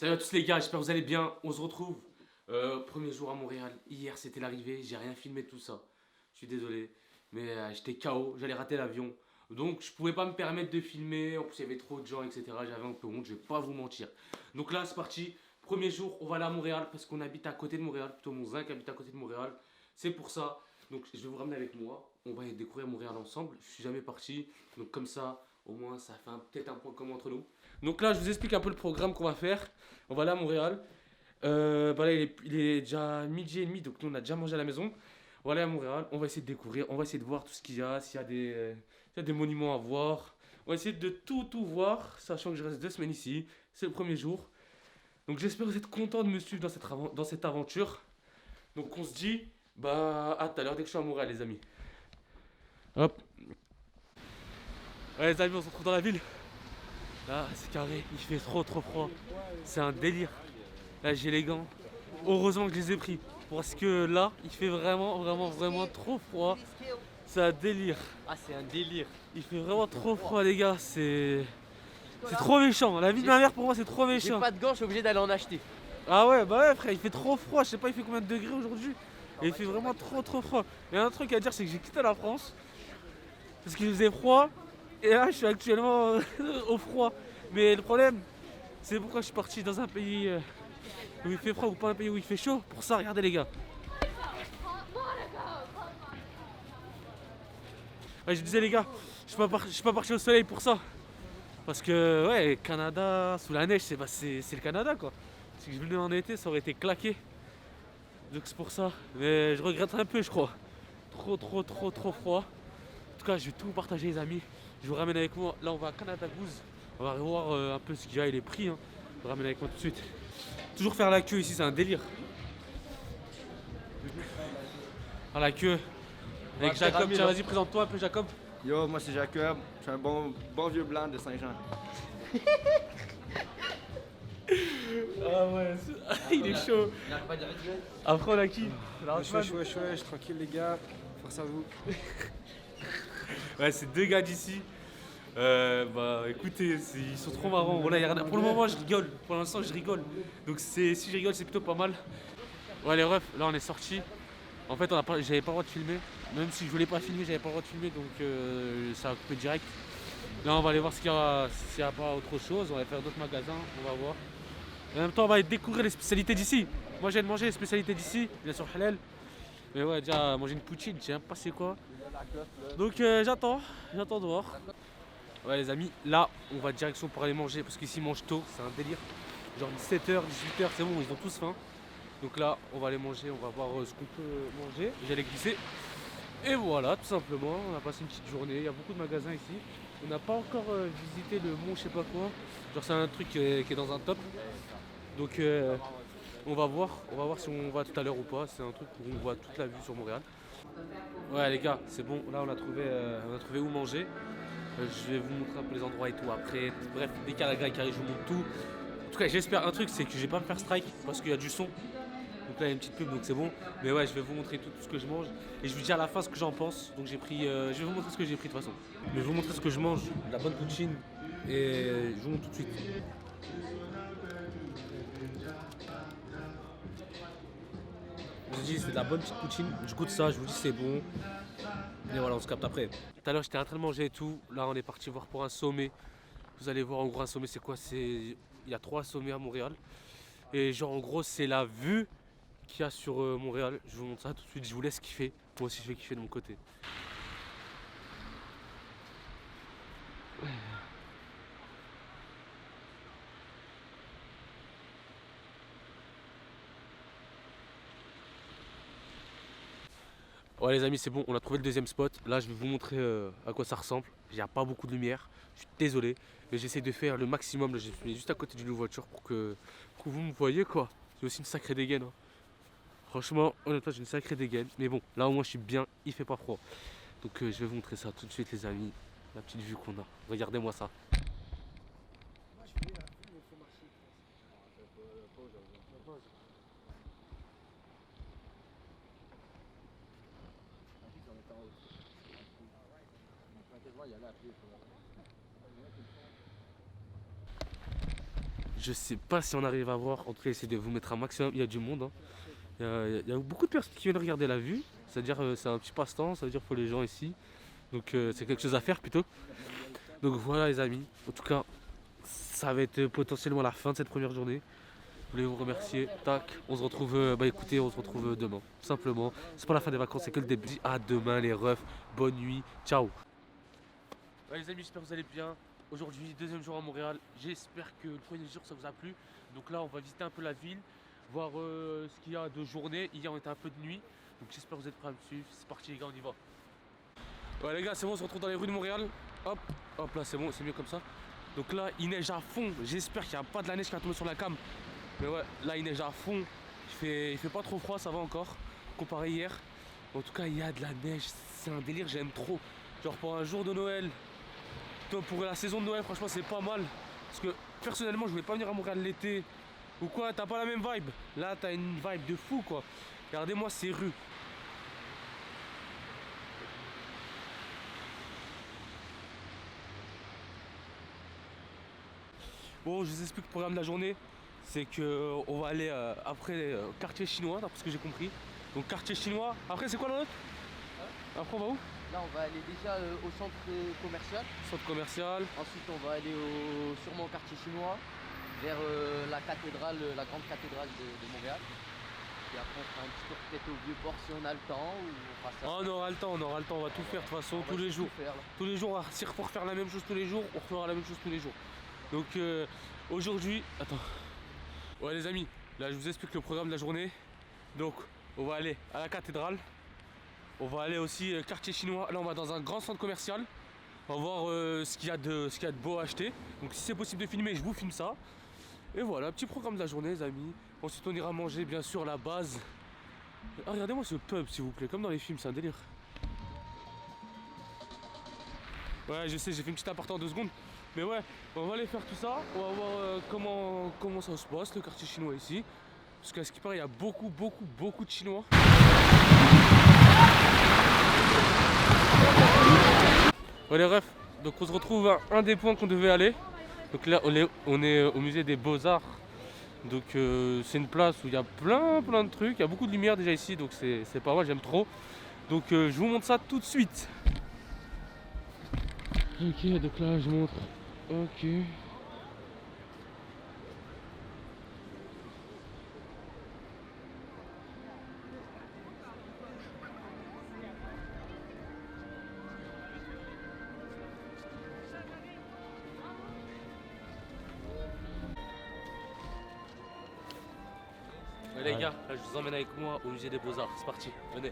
Salut à tous les gars, j'espère que vous allez bien. On se retrouve. Premier jour à Montréal. Hier c'était l'arrivée, j'ai rien filmé tout ça. Je suis désolé, mais j'étais KO, j'allais rater l'avion. Donc je pouvais pas me permettre de filmer, en plus il y avait trop de gens, etc. J'avais un peu honte, je vais pas vous mentir. Donc là c'est parti, premier jour, on va aller à Montréal parce qu'on habite à côté de Montréal, plutôt mon zinc habite à côté de Montréal. C'est pour ça, donc je vais vous ramener avec moi. On va découvrir Montréal ensemble, je suis jamais parti. Donc comme ça, au moins ça fait peut-être un point commun entre nous. Donc là je vous explique un peu le programme qu'on va faire. On va aller à Montréal. Bah là, il est déjà midi et demi, donc nous on a déjà mangé à la maison. On va aller à Montréal, on va essayer de découvrir, on va essayer de voir tout ce qu'il y a, s'il y a s'il y a des monuments à voir. On va essayer de tout voir, sachant que je reste 2 semaines ici. C'est le premier jour. Donc j'espère que vous êtes contents de me suivre dans cette aventure. Donc on se dit, bah à tout à l'heure dès que je suis à Montréal, les amis. Hop. Ouais, les amis, on se retrouve dans la ville. Là, c'est carré, il fait trop froid. C'est un délire. Là, j'ai les gants. Heureusement que je les ai pris. Parce que là, il fait vraiment trop froid. C'est un délire. Ah, c'est un délire. Il fait vraiment trop froid, les gars. C'est trop méchant. La vie de ma mère, pour moi, c'est trop J'ai méchant. pas de gants, je suis obligé d'aller en acheter. Ah ouais, bah ouais, frère, il fait trop froid. Je sais pas, il fait combien de degrés aujourd'hui. Et il fait vraiment trop froid. Il y a un truc à dire, c'est que j'ai quitté la France. Parce qu'il faisait froid. Et là, je suis actuellement au froid. Mais le problème, c'est pourquoi je suis parti dans un pays où il fait froid ou pas un pays où il fait chaud. Pour ça, regardez les gars. Ouais, je disais les gars, je suis pas parti au soleil pour ça. Parce que ouais, Canada sous la neige, c'est le Canada quoi. Si je venais en été, ça aurait été claqué. Donc c'est pour ça. Mais je regrette un peu, je crois. Trop froid. En tout cas, je vais tout vous partager les amis. Je vous ramène avec moi. Là, on va à Canada Goose. On va revoir un peu ce qu'il y a et les prix. Hein. Je vous ramène avec moi tout de suite. Toujours faire la queue ici, c'est un délire. Faire la queue. Avec Jacob, tiens, vas-y, présente-toi un peu, Jacob. Yo, moi c'est Jacob, je suis un bon vieux blanc de Saint-Jean. Ah ouais, il est chaud. Après, on a qui? Wesh, tranquille les gars, force à vous. Ouais, c'est 2 gars d'ici. Bah écoutez, ils sont trop marrants. Voilà, y a rien pour le moment, je rigole. Pour l'instant, je rigole. Donc si je rigole, c'est plutôt pas mal. Ouais, les refs, là on est sortis. En fait, j'avais pas le droit de filmer. Même si je voulais pas filmer, j'avais pas le droit de filmer. Donc ça a coupé direct. Là, on va aller voir s'il y a pas autre chose. On va faire d'autres magasins, on va voir. Et en même temps, on va découvrir les spécialités d'ici. Moi, j'ai mangé les spécialités d'ici, bien sûr halal. Mais ouais, déjà manger une poutine, je sais même pas c'est quoi. Donc j'attends de voir. Ouais les amis, là on va direction pour aller manger parce qu'ici ils mangent tôt, c'est un délire. Genre 17h, 18h, c'est bon, ils ont tous faim. Donc là on va aller manger, on va voir ce qu'on peut manger. J'allais glisser. Et voilà, tout simplement, on a passé une petite journée, il y a beaucoup de magasins ici. On n'a pas encore visité le mont je sais pas quoi. Genre c'est un truc qui est dans un top. Donc on va voir si on va tout à l'heure ou pas. C'est un truc où on voit toute la vue sur Montréal. Ouais les gars, c'est bon, là on a trouvé où manger. Je vais vous montrer un peu les endroits et tout après. Bref, dès qu'il y a la gars qui arrive, je vous montre tout. En tout cas, j'espère un truc, c'est que je vais pas me faire strike parce qu'il y a du son. Donc là, il y a une petite pub, donc c'est bon. Mais ouais, je vais vous montrer tout ce que je mange. Et je vous dis à la fin ce que j'en pense. Donc j'ai pris. Je vais vous montrer ce que j'ai pris de toute façon. Mais je vais vous montrer ce que je mange. De la bonne poutine. Et je vous montre tout de suite. Je vous dis, c'est de la bonne petite poutine. Je goûte ça, je vous dis, c'est bon. Et voilà, on se capte après. Tout à l'heure, j'étais en train de manger et tout. Là, on est parti voir pour un sommet. Vous allez voir, en gros, un sommet, c'est quoi? Il y a 3 sommets à Montréal. Et genre, en gros, c'est la vue qu'il y a sur Montréal. Je vous montre ça tout de suite. Je vous laisse kiffer. Moi aussi, je vais kiffer de mon côté. Ouais les amis, c'est bon, on a trouvé le deuxième spot. Là, je vais vous montrer à quoi ça ressemble. Il n'y a pas beaucoup de lumière, je suis désolé. Mais j'essaie de faire le maximum. Là, je suis juste à côté d'une voiture pour que vous me voyez quoi. J'ai aussi une sacrée dégaine. Hein. Franchement, honnêtement, j'ai une sacrée dégaine. Mais bon, là au moins je suis bien, il fait pas froid. Donc je vais vous montrer ça tout de suite les amis. La petite vue qu'on a. Regardez-moi ça. Je sais pas si on arrive à voir. En tout cas, essayez de vous mettre un maximum. Il y a du monde. Hein. Il y a beaucoup de personnes qui viennent regarder la vue. C'est-à-dire c'est un petit passe-temps. Ça veut dire pour les gens ici. Donc c'est quelque chose à faire plutôt. Donc voilà les amis. En tout cas, ça va être potentiellement la fin de cette première journée. Je voulais vous remercier. Tac. On se retrouve. Écoutez, on se retrouve demain. Tout simplement. C'est pas la fin des vacances, c'est que le début. À demain les refs. Bonne nuit. Ciao. Ouais, les amis, j'espère que vous allez bien. Aujourd'hui, deuxième jour à Montréal. J'espère que le premier jour ça vous a plu. Donc là, on va visiter un peu la ville, voir ce qu'il y a de journée. Hier, on était un peu de nuit. Donc j'espère que vous êtes prêts à me suivre. C'est parti, les gars, on y va. Ouais, les gars, c'est bon, on se retrouve dans les rues de Montréal. Hop, hop, là, c'est bon, c'est mieux comme ça. Donc là, il neige à fond. J'espère qu'il n'y a pas de la neige qui va tomber sur la cam. Mais ouais, là, il neige à fond. Il fait pas trop froid, ça va encore, comparé hier. En tout cas, il y a de la neige. C'est un délire, j'aime trop. Genre pour un jour de Noël. Pour la saison de Noël, franchement, c'est pas mal. Parce que personnellement, je voulais pas venir à Montréal l'été. Ou quoi, t'as pas la même vibe. Là, t'as une vibe de fou, quoi. Regardez-moi ces rues. Bon, je vous explique le programme de la journée. C'est que on va aller après quartier chinois, d'après ce que j'ai compris. Donc quartier chinois. Après, c'est quoi l'autre? Après, on va où? Là, on va aller déjà au centre commercial. Centre commercial. Ensuite, on va aller sûrement au quartier chinois, vers la cathédrale, la grande cathédrale de Montréal. Et après, on fera un petit tour peut-être au Vieux-Port si on a le temps. Ou on fera ça. Oh, on aura le temps, on va tout faire de toute façon, tous les jours. Tous les jours, on va s'y refaire la même chose tous les jours, on refera la même chose tous les jours. Donc aujourd'hui, attends. Ouais les amis, là je vous explique le programme de la journée. Donc on va aller à la cathédrale. On va aller aussi quartier chinois. Là on va dans un grand centre commercial. On va voir ce qu'il y a de beau à acheter. Donc si c'est possible de filmer, je vous filme ça. Et voilà, petit programme de la journée les amis. Ensuite on ira manger bien sûr la base. Ah, regardez-moi ce pub s'il vous plaît, comme dans les films, c'est un délire. Ouais je sais, j'ai fait une petite aparté en 2 secondes. Mais ouais, on va aller faire tout ça. On va voir comment ça se passe le quartier chinois ici. Parce qu'à ce qui paraît, il y a beaucoup de Chinois. Ouais les refs, donc on se retrouve à un des points qu'on devait aller. Donc là on est au musée des Beaux-Arts. Donc c'est une place où il y a plein de trucs. Il y a beaucoup de lumière déjà ici, donc c'est pas mal, j'aime trop. Donc je vous montre ça tout de suite. Ok, donc là je montre. Ok. Ouais, les gars, là, je vous emmène avec moi au musée des Beaux-Arts. C'est parti, venez.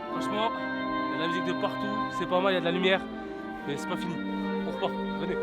Franchement, il y a de la musique de partout, c'est pas mal, il y a de la lumière, mais c'est pas fini. On repart, venez.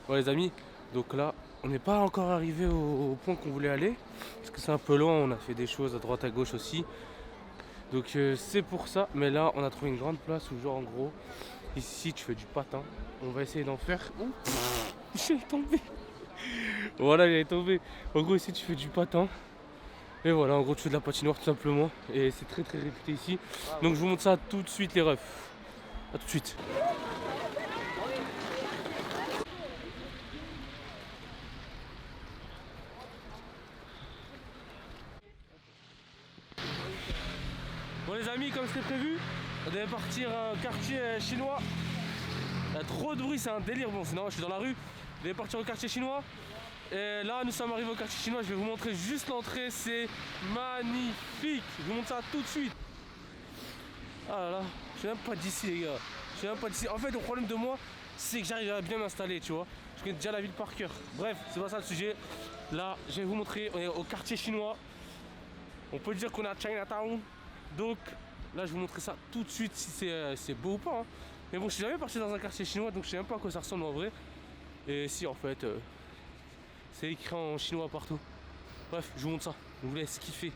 Bon les amis, donc là on n'est pas encore arrivé au point qu'on voulait aller parce que c'est un peu loin, on a fait des choses à droite à gauche aussi. Donc c'est pour ça, mais là on a trouvé une grande place où genre en gros ici tu fais du patin. On va essayer d'en faire. Ouh, j'ai tombé. Voilà, il est tombé. En gros ici tu fais du patin. Et voilà, en gros tu fais de la patinoire tout simplement. Et c'est très réputé ici. Donc je vous montre ça tout de suite les refs. A tout de suite. Bon les amis, comme c'était prévu, on devait partir au quartier chinois. Il y a trop de bruit, c'est un délire. Bon, sinon je suis dans la rue. On devait partir au quartier chinois. Et là, nous sommes arrivés au quartier chinois. Je vais vous montrer juste l'entrée. C'est magnifique. Je vous montre ça tout de suite. Ah là là, je suis même pas d'ici les gars. Je suis même pas d'ici. En fait, le problème de moi, c'est que j'arrive à bien m'installer, tu vois. je connais déjà la ville par cœur. Bref, c'est pas ça le sujet. Là, je vais vous montrer, on est au quartier chinois. On peut dire qu'on est à Chinatown. Donc là, je vais vous montrer ça tout de suite si c'est beau ou pas. Hein. Mais bon, je suis jamais parti dans un quartier chinois, donc je sais même pas à quoi ça ressemble en vrai. Et si, en fait, c'est écrit en chinois partout. Bref, je vous montre ça. Je vous laisse kiffer.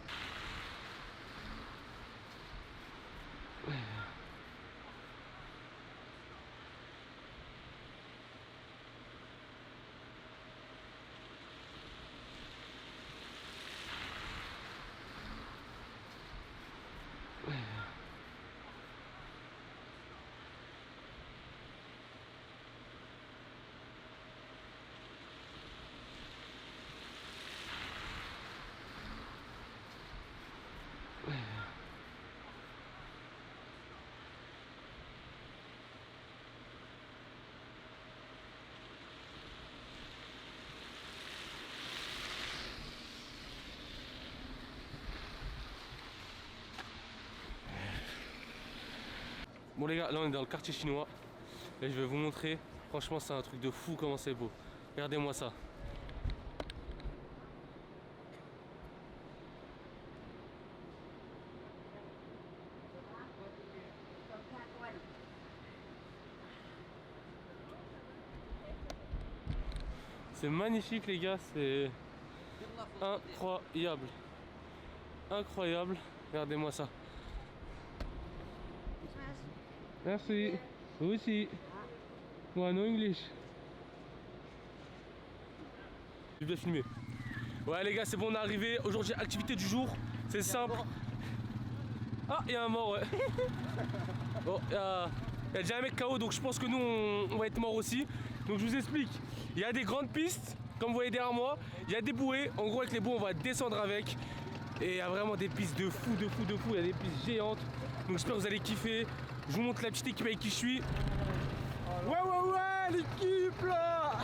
Bon les gars, là on est dans le quartier chinois et je vais vous montrer, franchement c'est un truc de fou comment c'est beau. Regardez-moi ça. C'est magnifique les gars, c'est incroyable. Incroyable, regardez-moi ça. Merci. Vous aussi. Ouais, no English. J'ai bien filmé. Ouais les gars, c'est bon, on est arrivé. Aujourd'hui, activité du jour, c'est simple. Ah, il y a un mort, ouais. Bon, il y a déjà un mec KO, donc je pense que nous, on va être mort aussi. Donc je vous explique. Il y a des grandes pistes, comme vous voyez derrière moi. Il y a des bouées. En gros, avec les bouées, on va descendre avec. Et il y a vraiment des pistes de fou, de fou, de fou. Il y a des pistes géantes. Donc j'espère que vous allez kiffer. Je vous montre la petite équipe avec qui je suis. Ouais, l'équipe là.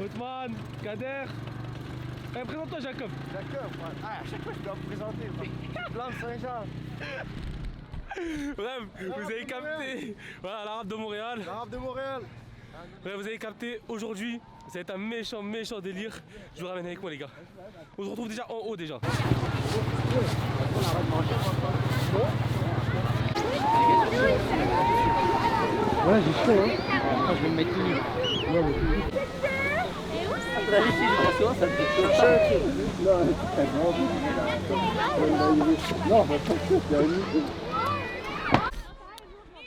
Otman, Kader. Eh, présente-toi Jacob. Jacob, à chaque fois je dois me présenter. Blanc de Saint-Jean. Bref, vous avez capté. Voilà, l'arabe de Montréal. L'arabe de Montréal. Bref, vous avez capté. Aujourd'hui, ça va être un méchant délire. Je vous ramène avec moi les gars. On se retrouve déjà en haut déjà. Ouais, j'ai chaud, hein. Attends, je vais me mettre nu.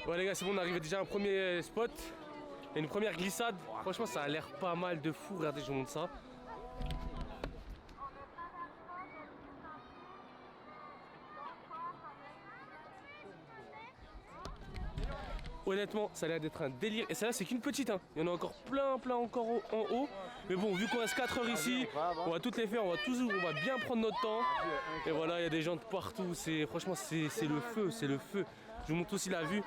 Ouais les gars, c'est bon, on est arrivé déjà à un premier spot. Il y a une première glissade. Franchement, ça a l'air pas mal de fou. Regardez, je vous montre ça. Honnêtement, ça a l'air d'être un délire. Et celle-là, c'est qu'une petite. Hein. Il y en a encore plein encore en haut. Mais bon, vu qu'on reste 4 heures ici, on va toutes les faire. On va bien prendre notre temps. Et voilà, il y a des gens de partout. Franchement, c'est le feu, c'est le feu. Je vous montre aussi la vue.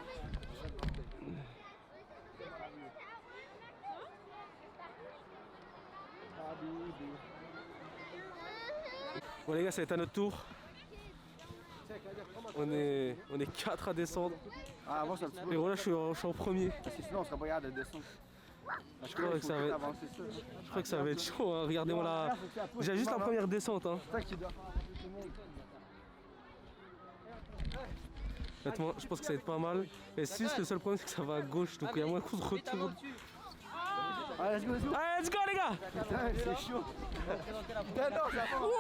Bon les gars, ça va être à notre tour. On est 4 à descendre. Ah, avance un petit peu. Et voilà, je suis en premier. Parce que sinon on serait pas capable de descendre. Je crois que ça va être chaud. Hein. Regardez-moi là. J'ai juste la première descente. Hein. Honnêtement, je pense que ça va être pas mal. Et 6, le seul problème, c'est que ça va à gauche. Donc il y a moins qu'on se retourne. Allez, let's go. Allez, let's go les gars. Putain, c'est chaud. Putain, non, ça va. Ouais.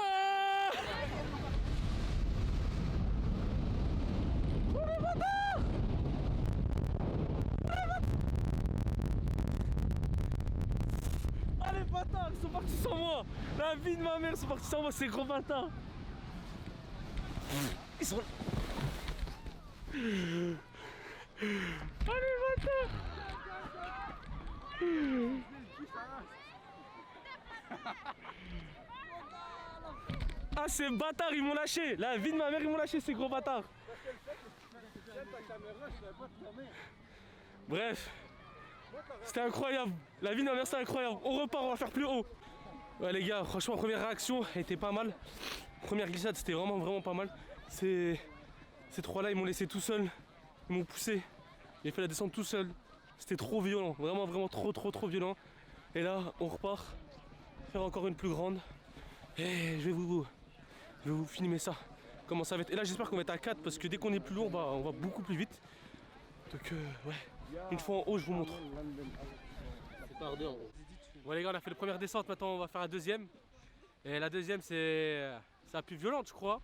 Ah les bâtards, ils sont partis sans moi. La vie de ma mère, ils sont partis sans moi, ces gros bâtards. Ils sont... Allez bâtards. Ah ces bâtards, ils m'ont lâché. La vie de ma mère, ils m'ont lâché, ces gros bâtards. Bref, c'était incroyable. La vie de ma mère, c'était incroyable. On repart, on va faire plus haut. Ouais les gars, franchement, première réaction était pas mal. Première glissade, c'était vraiment pas mal. Ces trois-là, ils m'ont laissé tout seul. Ils m'ont poussé. J'ai fait la descente tout seul. C'était trop violent, vraiment trop violent. Et là, on repart faire encore une plus grande. Et je vais vous filmer ça. Comment ça va être. Et là, j'espère qu'on va être à 4 parce que dès qu'on est plus lourd, bah, on va beaucoup plus vite. Donc, ouais. Une fois en haut, je vous montre. C'est par deux en gros. Bon, les gars, on a fait la première descente. Maintenant, on va faire la deuxième. Et la deuxième, c'est la plus violente, je crois.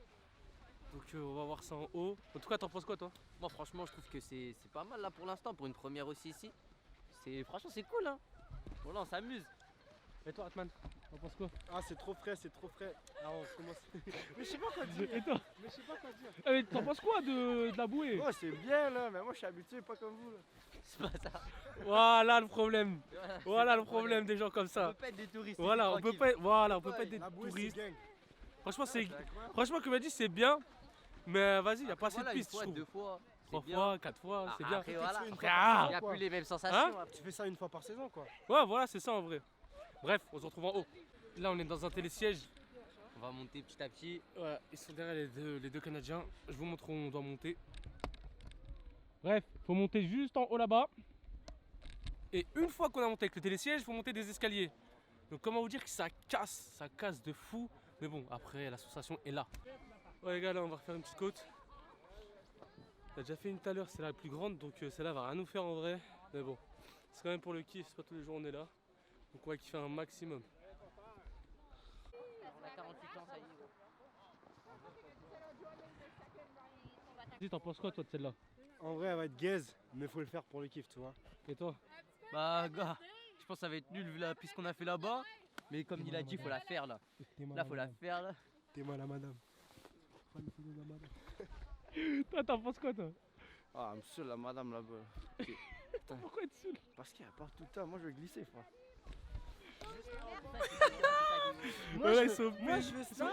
Donc, on va voir ça en haut. En tout cas, t'en penses quoi, toi? Moi franchement je trouve que c'est pas mal là pour l'instant, pour une première aussi ici. Franchement c'est cool hein. Voilà, on s'amuse. Et toi, Atman, t'en penses quoi? Ah, c'est trop frais, c'est trop frais. Ah, on commence. Mais je sais pas quoi dire. Et toi? Mais je sais pas quoi dire. Mais t'en penses quoi de la bouée? Ouais, c'est bien là, mais moi je suis habitué, pas comme vous là. C'est pas ça. Voilà le problème. Voilà le problème des gens comme On ça. peut pas être des touristes. Voilà, on peut tranquille. pas, voilà, on peut pas être des La bouée, c'est touristes. gang. Franchement, c'est, incroyable. franchement, comme il a dit, c'est bien. Mais vas-y, y a pas assez de Voilà, pistes, je une fois, trouve. deux fois. 3 c'est bien. fois, 4 fois, c'est bien. Après voilà, une il fois Ah n'y a quoi. plus les mêmes sensations. Hein après. Tu fais ça une fois par saison quoi. Ouais, voilà, c'est ça en vrai. Bref, on se retrouve en haut. Là, on est dans un télésiège. On va monter petit à petit. Ouais, ils sont derrière les deux Canadiens. Je vous montre où on doit monter. Bref, faut monter juste en haut là-bas. Et une fois qu'on a monté avec le télésiège, il faut monter des escaliers. Donc comment vous dire que ça casse de fou. Mais bon, après la sensation est là. Ouais les gars, là on va refaire une petite côte. On a déjà fait une tout à l'heure, c'est la plus grande, donc celle-là va rien nous faire en vrai. Mais bon, c'est quand même pour le kiff, c'est pas tous les jours on est là. Donc on va kiffer un maximum. On a 48 ans, ça y est. Dis, t'en penses quoi toi de celle-là? En vrai, elle va être gaze, mais faut le faire pour le kiff, tu vois. Et toi? Bah gars, je pense que ça va être nul vu la piste qu'on a fait là-bas. Mais comme il a dit, faut la faire là. Là, faut la faire là. T'es mal à madame. Toi t'en penses quoi toi? Ah, elle me saoule la madame là-bas. Pourquoi être seul? Parce qu'il y a pas tout le temps, moi je vais glisser, frère. Ouais, ils sont Moi je fais ça.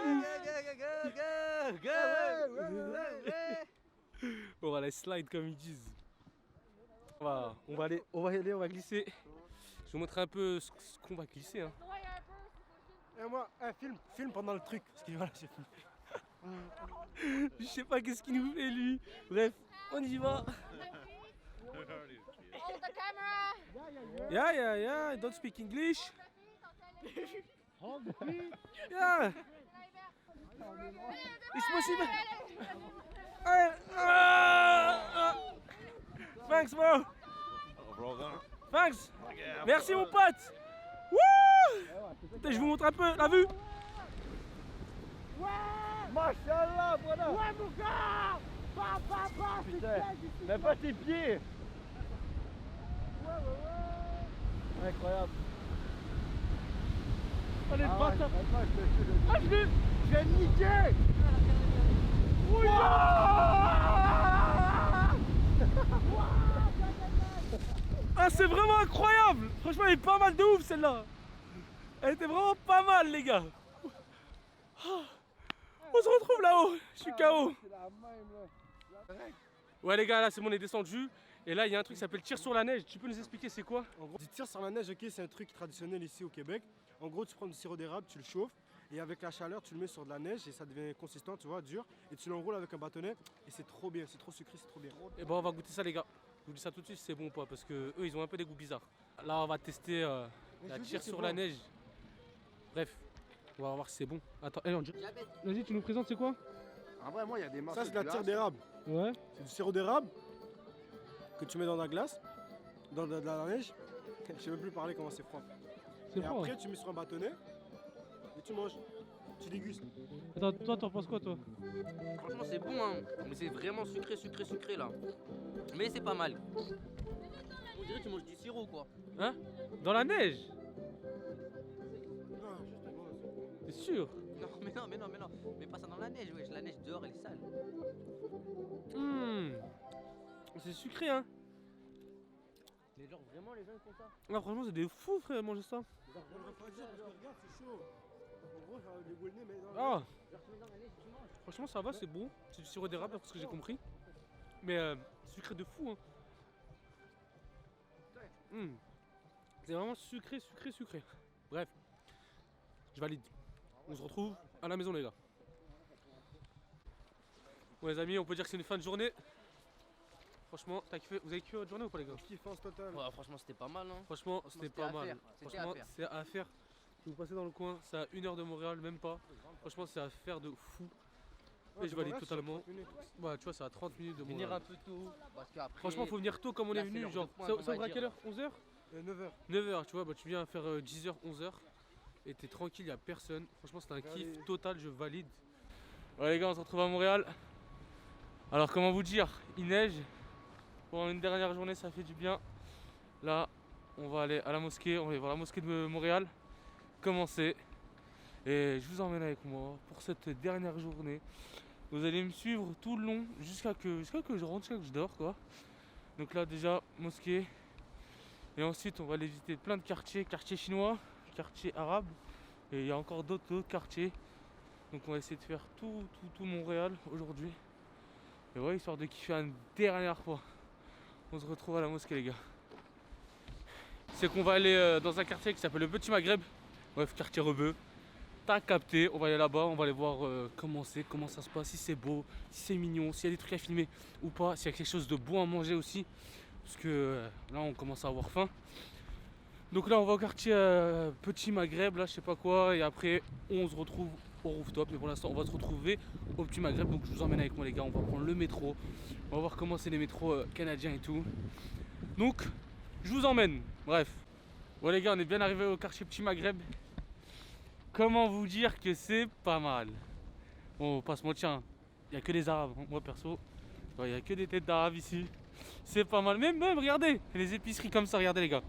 On va la slide comme ils disent. On va aller, on va glisser. Je vais vous montrer un peu ce qu'on va glisser. Hein. Et moi, un film pendant le truc. Parce que voilà, j'ai filmé. Je sais pas qu'est-ce qu'il nous fait lui. Bref, on y va. Hold the camera. Yeah, I don't speak English. Yeah, it's possible. Thanks, bro. Thanks. Merci, mon pote. Wouh! Putain, je vous montre un peu la vue. Machallah, voilà. Ouais, mon gars. Putain, mais pas tes pieds. Incroyable. Allez, Ah, bâtard. Ah, je vais me niquer. Ah, c'est vraiment incroyable. Franchement, elle est pas mal de ouf celle-là. Elle était vraiment pas mal, les gars. Ah. On se retrouve là-haut. Je suis KO. Ouais, les gars, là, c'est bon, on est descendu. Et là, il y a un truc qui s'appelle tir sur la neige. Tu peux nous expliquer c'est quoi? En gros, du tir sur la neige, ok, c'est un truc traditionnel ici au Québec. En gros, tu prends du sirop d'érable, tu le chauffes, et avec la chaleur, tu le mets sur de la neige et ça devient consistant, tu vois, dur. Et tu l'enroules avec un bâtonnet, et c'est trop bien, c'est trop sucré, c'est trop bien. Et ben, on va goûter ça, les gars. Je vous dis ça tout de suite si c'est bon ou pas, parce que eux, ils ont un peu des goûts bizarres. Là, on va tester la tir sur la neige. Bref, on va voir si c'est bon. Attends, allez, on dit. Vas-y, tu nous présentes, c'est quoi? En vrai, moi, il y a des marques. Ça, c'est de la tire d'érable. Ouais. C'est du sirop d'érable que tu mets dans la glace, dans de la neige. Je sais même plus parler comment c'est froid. C'est Et froid. après, tu mets sur un bâtonnet et tu manges. Tu dégustes. Attends, toi, t'en penses quoi, toi? Franchement, c'est bon, hein. Mais c'est vraiment sucré là. Mais c'est pas mal. On dirait que tu manges du sirop quoi. Hein? Dans la neige? Non, justement. T'es sûr? Non. Mais pas ça dans la neige, wesh. La neige dehors, elle est sale. C'est sucré, hein? Mais genre, vraiment, les gens ils font ça. Ah, franchement, c'est des fous, frère, manger ça. On devrait pas dire parce que regarde, c'est chaud. En gros, j'ai les boules nez, mais dans Ah, Genre, tu mets dans la neige, tu manges. franchement, ça va, c'est bon. C'est du sirop d'érable, parce que j'ai compris. Mais sucré de fou, hein. C'est vraiment sucré. Bref, je valide. On se retrouve à la maison, les gars. Bon, les amis, on peut dire que c'est une fin de journée. Franchement, t'as kiffé. Vous avez kiffé votre journée ou pas les gars? Kiffance totale. Ouais, franchement, c'était pas mal. Hein. Franchement, c'était c'était pas à mal. faire, c'était à Franchement, faire. c'est à faire. Si vous passez dans le coin, c'est à 1 heure de Montréal, même pas. Franchement, c'est à faire de fou. Ouais, Et je de valide Montréal, c'est totalement. 30 minutes. Ouais, tu vois, c'est à 30 minutes de Venir Montréal. un peu tôt. Parce qu'après. Franchement, faut venir tôt comme on là, est c'est venu. l'heure de Genre, pointe, ça on va ouvre à dire. quelle heure? 11h? 9h. 9h, tu vois, bah tu viens faire 10h, 11h. Et t'es tranquille, y'a personne. Franchement, c'était un kiff Allez. total, je valide. Ouais, les gars, on se retrouve à Montréal. Alors, comment vous dire? Il neige. Pour une dernière journée, ça fait du bien. Là, on va aller à la mosquée. On va aller voir la mosquée de Montréal. Commencer. Et je vous emmène avec moi pour cette dernière journée. Vous allez me suivre tout le long jusqu'à que je rentre, jusqu'à que je dors, quoi. Donc là, déjà, mosquée. Et ensuite, on va aller visiter plein de quartiers. Quartier chinois, quartier arabe. Et il y a encore d'autres quartiers. Donc on va essayer de faire tout Montréal aujourd'hui. Et ouais, histoire de kiffer une dernière fois. On se retrouve à la mosquée les gars. C'est qu'on va aller dans un quartier qui s'appelle le Petit Maghreb. Bref, quartier rebeu. T'as capté, on va aller là-bas, on va aller voir comment c'est, comment ça se passe, si c'est beau, si c'est mignon, s'il y a des trucs à filmer ou pas, s'il y a quelque chose de bon à manger aussi. Parce que là on commence à avoir faim. Donc là on va au quartier Petit Maghreb, là je sais pas quoi, et après on se retrouve au rooftop. Mais pour l'instant on va se retrouver au Petit Maghreb, donc je vous emmène avec moi les gars, on va prendre le métro. On va voir comment c'est les métros canadiens et tout. Donc je vous emmène, bref. Bon les gars, on est bien arrivé au quartier Petit Maghreb. Comment vous dire que c'est pas mal. Bon, pas se mentir, il n'y a que des arabes, hein. Moi perso, il n'y a que des têtes d'arabes ici. C'est pas mal, même regardez, les épiceries comme ça, regardez les gars.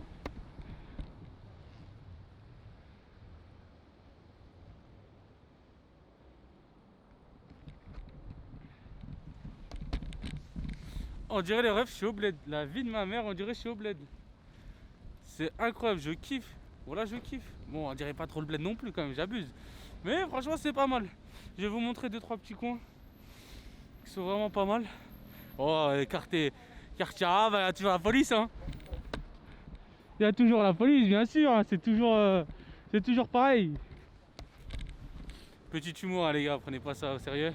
On dirait les refs, je suis au bled. La vie de ma mère, on dirait je suis au bled. C'est incroyable, je kiffe. Voilà, je kiffe. Bon, on dirait pas trop le bled non plus quand même, j'abuse. Mais franchement, c'est pas mal. Je vais vous montrer 2-3 petits coins qui sont vraiment pas mal. Oh, quartier arabe, il y a toujours la police, hein. Il y a toujours la police, bien sûr, hein. C'est toujours pareil. Petit humour, hein, les gars, prenez pas ça au sérieux.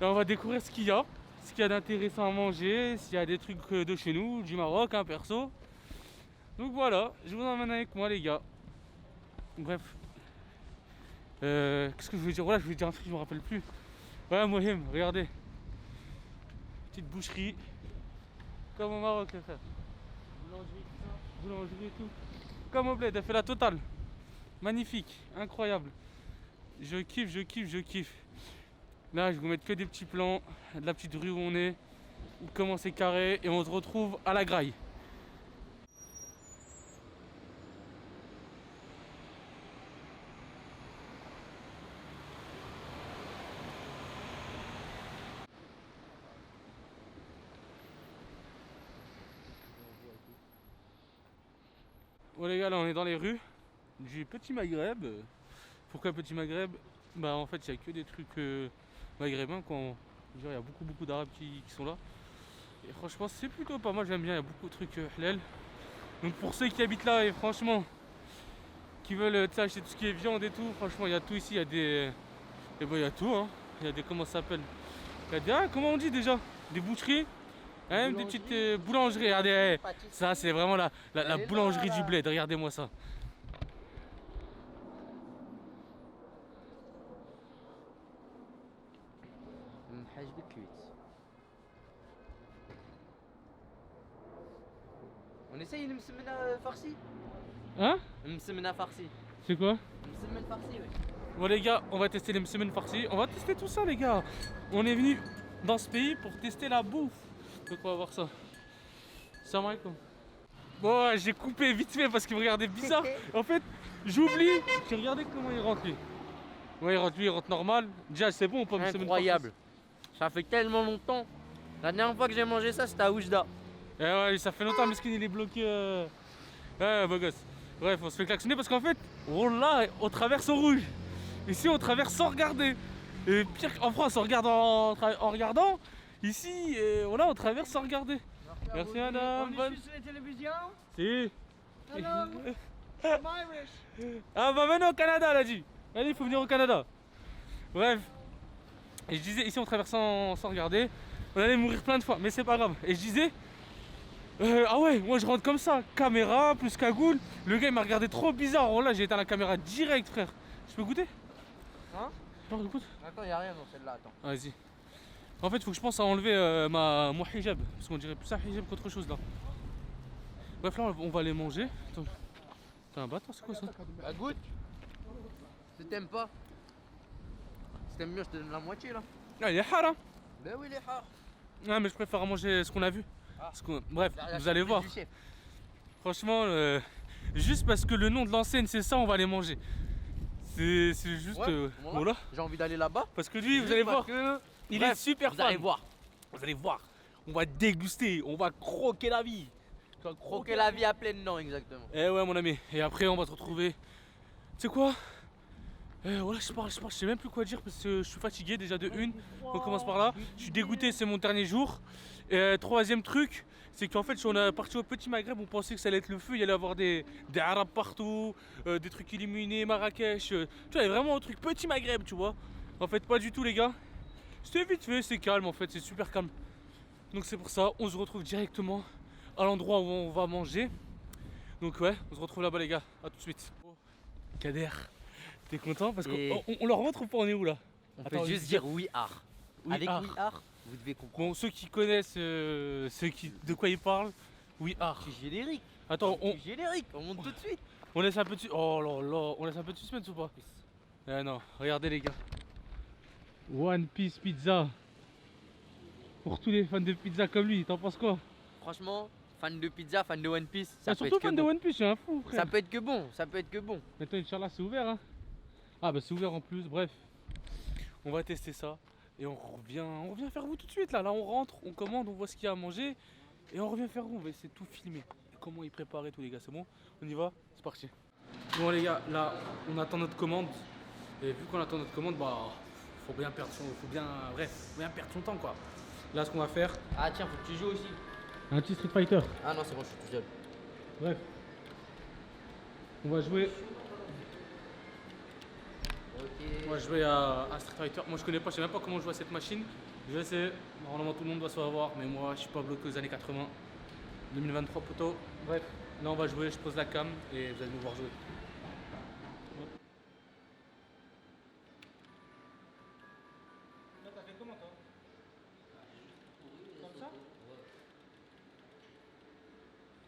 Là, on va découvrir ce qu'il y a d'intéressant à manger, s'il y a des trucs de chez nous, du Maroc, hein, perso. Donc voilà, je vous emmène avec moi, les gars. Bref. Qu'est-ce que je veux dire? Voilà, je voulais dire un truc, je me rappelle plus. Ouais, Mohim, regardez. Petite boucherie. Comme au Maroc, les frères. Boulangerie et tout. Comme au bled, elle fait la totale. Magnifique, incroyable. Je kiffe, je kiffe, je kiffe. Là, je vais vous mettre que des petits plans de la petite rue où on est, comment c'est carré, et on se retrouve à la graille. Bon les gars, là on est dans les rues du Petit Maghreb. Pourquoi Petit Maghreb? Bah en fait il n'y a que des trucs maghrébins quand il y a beaucoup d'arabes qui sont là. Et franchement c'est plutôt pas mal, j'aime bien, il y a beaucoup de trucs halal. Donc pour ceux qui habitent là et franchement qui veulent acheter tout ce qui est viande et tout, franchement il y a tout ici, il y a des. Et bon il y a tout hein. Il y a des, comment ça s'appelle? Il y a des, ah, comment on dit déjà? Des boucheries. Il y a même des petites boulangeries, regardez, ça c'est vraiment la boulangerie du bled, regardez-moi ça. On essaye une msemena farci. Hein? Une msemena farci. C'est quoi? Une msemena farci, ouais. Bon les gars, on va tester les semaines farcies, on va tester tout ça les gars. On est venu dans ce pays pour tester la bouffe. Donc on va voir ça. Salam alaikum. Bon j'ai coupé vite fait parce qu'il me regardait bizarre. En fait j'oublie, j'ai regardé comment il rentre lui. Ouais il rentre normal. Déjà c'est bon, on peut me Incroyable. Ça fait tellement longtemps. La dernière fois que j'ai mangé ça, c'était à Oujda. Eh ouais, ça fait longtemps, Meskin il est bloqué. Ouais, beau gosse. Bref, on se fait klaxonner parce qu'en fait, oh là, on traverse au rouge. Ici, on traverse sans regarder. Et pire qu'en France, on regarde en regardant. Ici, voilà, on traverse sans regarder. Merci madame. On est sur la télévision? Si. Hello, I'm Irish. Ah bah maintenant au Canada, elle a dit. Allez, il faut venir au Canada. Bref. Et je disais, ici on traverse sans regarder. On allait mourir plein de fois, mais c'est pas grave. Et je disais, ah ouais, moi je rentre comme ça, caméra plus cagoule. Le gars il m'a regardé trop bizarre. Oh là, j'ai éteint la caméra direct, frère. Je peux goûter? Hein? Non, écoute. Attends, y'a rien dans celle-là, attends. Vas-y. En fait, faut que je pense à enlever mon hijab. Parce qu'on dirait plus un hijab qu'autre chose là. Bref, là, on va les manger. Attends. T'es un bâtard, c'est quoi ça? Bah goûte. Si t'aimes pas. Si t'aimes mieux, je te donne la moitié là. Ah, il est haram. Ben oui, les rares. Ah, mais je préfère manger ce qu'on a vu. Ah. Bref, La vous allez surprise voir. du chef. Franchement, juste parce que le nom de l'enseigne c'est ça, on va les manger. C'est juste. Ouais, voilà. J'ai envie d'aller là-bas. Parce que lui, vous Juste allez parce voir, que- il Bref, est super Vous fan. allez voir. Vous allez voir. On va déguster, on va croquer la vie. Tu vas Croquer la vie à pleines dents, exactement. Eh ouais, mon ami. Et après, on va se retrouver. Tu sais quoi? Voilà, je parle, je sais même plus quoi dire parce que je suis fatigué déjà de une. On commence par là. Je suis dégoûté, c'est mon dernier jour. Et troisième truc, c'est qu'en fait, si on est parti au petit Maghreb, on pensait que ça allait être le feu. Il y allait avoir des Arabes partout, des trucs illuminés, Marrakech. Tu vois, il y avait vraiment un truc petit Maghreb, tu vois. En fait, pas du tout, les gars. C'était vite fait, c'est calme en fait, c'est super calme. Donc, c'est pour ça, on se retrouve directement à l'endroit où on va manger. Donc, ouais, on se retrouve là-bas, les gars. À tout de suite. Kader, t'es content? Parce Et- qu'on leur montre ou pas, on est où là? On Attends, peut juste dire we are. We Avec are. we are, vous devez comprendre. Bon, ceux qui connaissent de quoi ils parlent, we are. C'est générique. Attends, C'est générique, on monte tout de suite. on laisse un peu de... Oh là là, on laisse un peu de suspense ou pas? Eh non, regardez les gars. One Piece Pizza. Pour tous les fans de pizza comme lui, t'en penses quoi? Franchement, fan de pizza, fan de One Piece, ça Ah, peut surtout être que fan de bon. One Piece, j'ai un fou frère. Ça peut être que bon, ça peut être que bon. Maintenant, Inch'Allah, c'est ouvert. Hein. Ah, bah c'est ouvert en plus. Bref, on va tester ça. Et on revient faire vous tout de suite. Là, on rentre, on commande, on voit ce qu'il y a à manger. Et on revient faire vous. On va essayer de tout filmer. Et comment ils préparaient tous les gars. C'est bon? On y va? C'est parti. Bon, les gars, là, on attend notre commande. Et vu qu'on attend notre commande, bah, faut bien perdre son temps, quoi. Là, ce qu'on va faire. Ah tiens, faut que tu joues aussi. Un petit Street Fighter. Ah non, c'est bon, je suis tout seul. Bref. On va jouer. Ok. On va jouer à Street Fighter. Moi je connais pas, je sais même pas comment jouer à cette machine. Je sais, normalement tout le monde doit savoir, mais moi je suis pas bloqué aux années 80. 2023 poteau. Bref, là on va jouer, je pose la cam et vous allez nous voir jouer. Là t'as fait comment toi? Comme ça?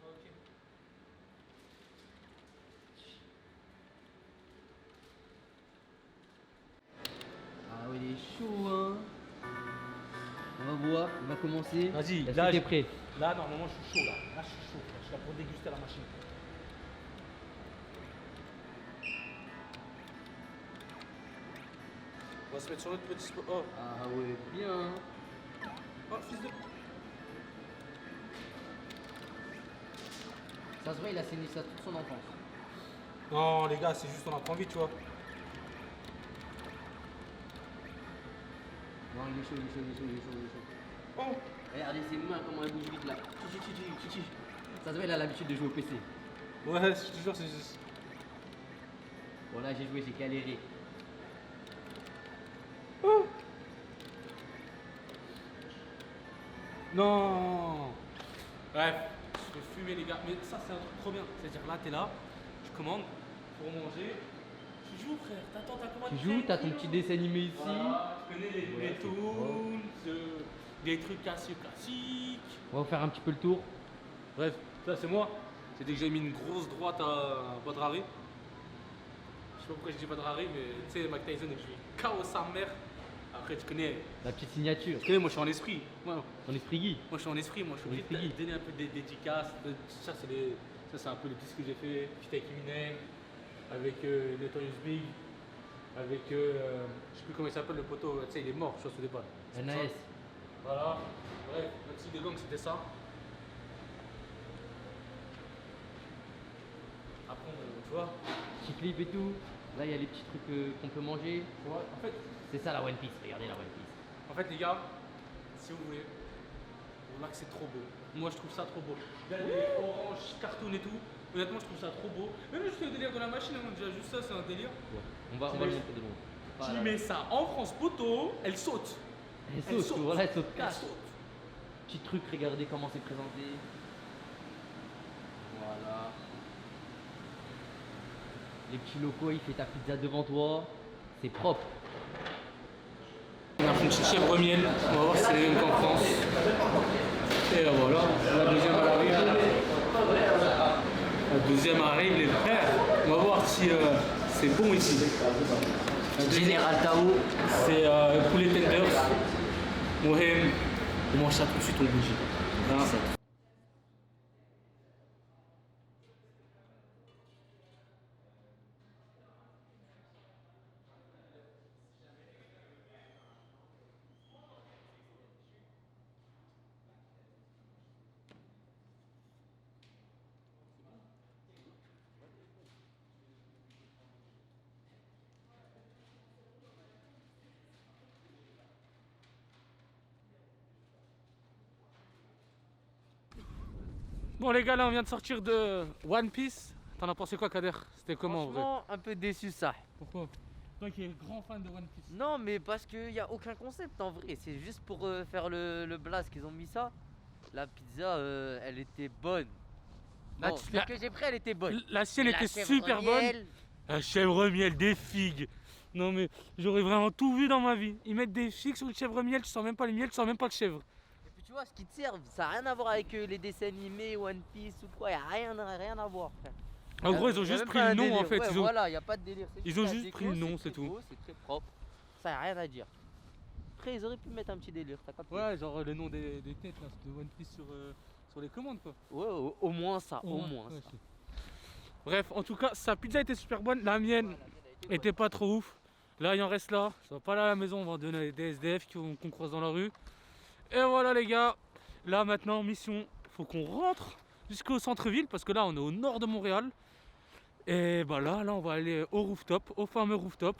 Ok. Ah oui, il est chaud hein. On va voir, on va commencer. Vas-y, Est-ce là, que t'es je- prêt? Là normalement je suis chaud là. Là je suis chaud, frère. Je suis là pour déguster la machine. On va se mettre sur notre petit spot. Oh, Ah ouais, bien. oh fils de. Ça se voit, il a saigné ça toute son enfance. Non les gars, c'est juste on apprend vite, tu vois. Non, il est chaud, il est chaud, il est chaud, il est chaud, il est chaud. Oh. Regardez ses mains, comment elles bougent vite là. Ça se voit, il a l'habitude de jouer au PC. Ouais, je te jure, c'est juste. Bon là, j'ai joué, j'ai galéré. Non. Bref, je vais fumer les gars. Mais ça c'est un truc trop bien. C'est-à-dire là t'es là, je commande pour manger. Tu joues frère, t'as commandé. Tu joues, t'as ton petit dessin animé ici. Voilà, tu connais les toons, des trucs classiques. On va faire un petit peu le tour. Bref, ça c'est moi. C'est dès que j'ai mis une grosse droite à Badrari. Je sais pas pourquoi je dis Badrari, mais tu sais, Mike Tyson, je lui KO sa mère. Après, tu connais, La petite signature. moi je suis en esprit. Moi On est frigui. je suis en esprit, moi je suis obligé de Esprit. donner un peu des dédicaces. Ça, c'est un peu les disques que j'ai fait. Fit avec Eminem, avec Notorious Big, avec, je sais plus comment il s'appelle le poteau, tu sais, il est mort, je suis au débat. NAS. Voilà, bref, notre site de gang c'était ça. Après, tu vois, Petit clip et tout. Là, il y a les petits trucs qu'on peut manger. en fait, C'est ça la One Piece. Regardez la One Piece. En fait, les gars, si vous voulez, voilà que c'est trop beau. Moi, je trouve ça trop beau. Là, les oranges, cartoon et tout, honnêtement, je trouve ça trop beau. Même juste le délire de la machine, hein, déjà juste ça, c'est un délire. Ouais. On va C'est le des- montrer devant. Tu mets ça en France, poteau, elle saute. Elle Elle saute, saute. voilà, elle saute Elle cash. saute. Petit truc, regardez comment c'est présenté. Voilà. Les petits locaux, il fait ta pizza devant toi. C'est propre. On a fait une petite chèvre miel, on va voir si c'est les mêmes qu'en France. Et voilà, la deuxième arrive. La deuxième arrive, les frères. On va voir si c'est bon ici. Général Tao. C'est poulet tenders. Mohem, on mange ça tout de suite, on bouge. Voilà. Bon les gars, là on vient de sortir de One Piece. T'en as pensé quoi, Kader? C'était comment en vrai? Franchement, un peu déçu ça. Pourquoi? Toi qui es grand fan de One Piece. Non, mais parce qu'il n'y a aucun concept en vrai. C'est juste pour faire le blast qu'ils ont mis ça. La pizza, elle était bonne. La- Bon, celle que j'ai pris, elle était bonne. La sienne Mais la était chèvre super bonne. miel, La chèvre miel, des figues. Non mais j'aurais vraiment tout vu dans ma vie. Ils mettent des figues sur le chèvre miel, tu sens même pas le miel, tu sens même pas le chèvre. Et puis tu vois, ce qui te servent, ça n'a rien à voir avec les dessins animés, One Piece ou quoi. Il n'y a rien à voir, frère. En gros, ils ont Y a juste même pris pas le un nom délire. en fait. Ouais, Ils ont... Voilà, il n'y a pas de délire. C'est ils ont la juste déco, pris le nom, c'est très tout. beau, c'est très propre. Ça n'a rien à dire. Après, ils auraient pu mettre un petit délire, t'as capté? Ouais, genre le nom des têtes là, de One Piece sur les commandes quoi. Ouais, au moins ça, au moins Ouais, ça. bref, en tout cas, sa pizza était super bonne. La mienne était pas trop ouf. Là, il en reste là. Ça va pas là à la maison, on va donner des SDF qu'on croise dans la rue. Et voilà les gars. Là maintenant, mission, faut qu'on rentre jusqu'au centre-ville parce que là, on est au nord de Montréal. Et bah là, on va aller au rooftop, au fameux rooftop.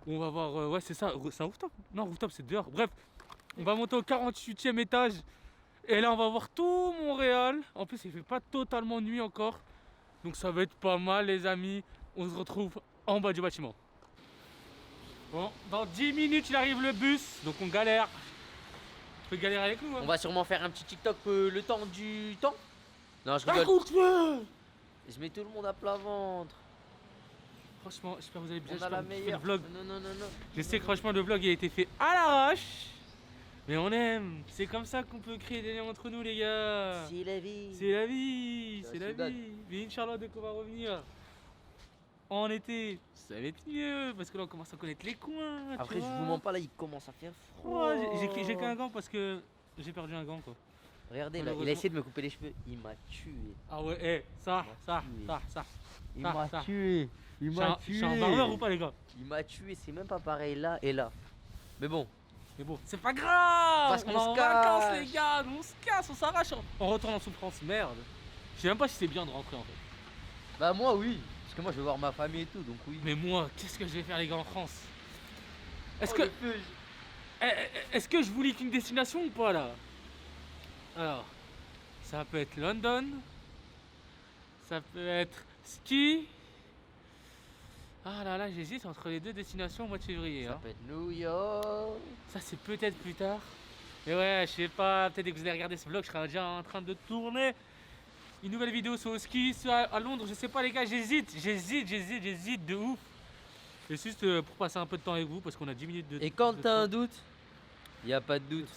On va voir, ouais c'est ça, c'est un rooftop? Non, rooftop c'est dehors. Bref, on va monter au 48e étage. Et là, on va voir tout Montréal. En plus, il fait pas totalement nuit encore. Donc ça va être pas mal les amis. On se retrouve en bas du bâtiment. Bon, dans 10 minutes il arrive le bus. Donc on galère. Tu peux galérer avec nous hein. On va sûrement faire un petit TikTok le temps du temps. Non, je rigole. Raconte-le. Je mets tout le monde à plat ventre. Franchement, j'espère que vous allez bien. On a la J'espère que vous kiffez meilleure. le vlog. Non. Je sais que franchement le vlog il a été fait à l'arrache. Mais on aime. C'est comme ça qu'on peut créer des liens entre nous les gars. C'est la vie. C'est la vie, C'est c'est la la Soudan. vie. Mais Inch'Allah, dès qu'on va revenir en été, ça va être mieux parce que là on commence à connaître les coins. Après, tu je vois. vous mens pas là, il commence à faire froid. Ouais, j'ai qu'un gant parce que j'ai perdu un gant quoi. Regardez là, il Malheureusement. a essayé de me couper les cheveux. Il m'a tué. Ah ouais, ça. Il Ça, m'a ça. tué. Il m'a Je suis un barbeur ou pas les gars? Il m'a tué, c'est même pas pareil là et là. Mais bon, Mais bon, c'est pas grave. Parce On qu'on va se en cache. vacances les gars, on se casse, on s'arrache. On retourne en souffrance, merde. Je sais même pas si c'est bien de rentrer en fait. bah moi oui. Parce que moi je vais voir ma famille et tout, donc oui. Mais moi, qu'est-ce que je vais faire les gars en France? Est-ce Oh, que... le feu, Est-ce que je vous lis qu'une destination ou pas là? Alors, ça peut être London, ça peut être ski. Ah là là, j'hésite entre les deux destinations au mois de février. Ça Hein. peut être New York. Ça c'est peut-être plus tard. Mais ouais, je sais pas, peut-être que vous allez regarder ce vlog, je serai déjà en train de tourner une nouvelle vidéo sur le ski, soit à Londres, je sais pas les gars, j'hésite de ouf. Et juste pour passer un peu de temps avec vous, parce qu'on a 10 minutes de Et quand de t'as temps. un doute, y a pas de doute.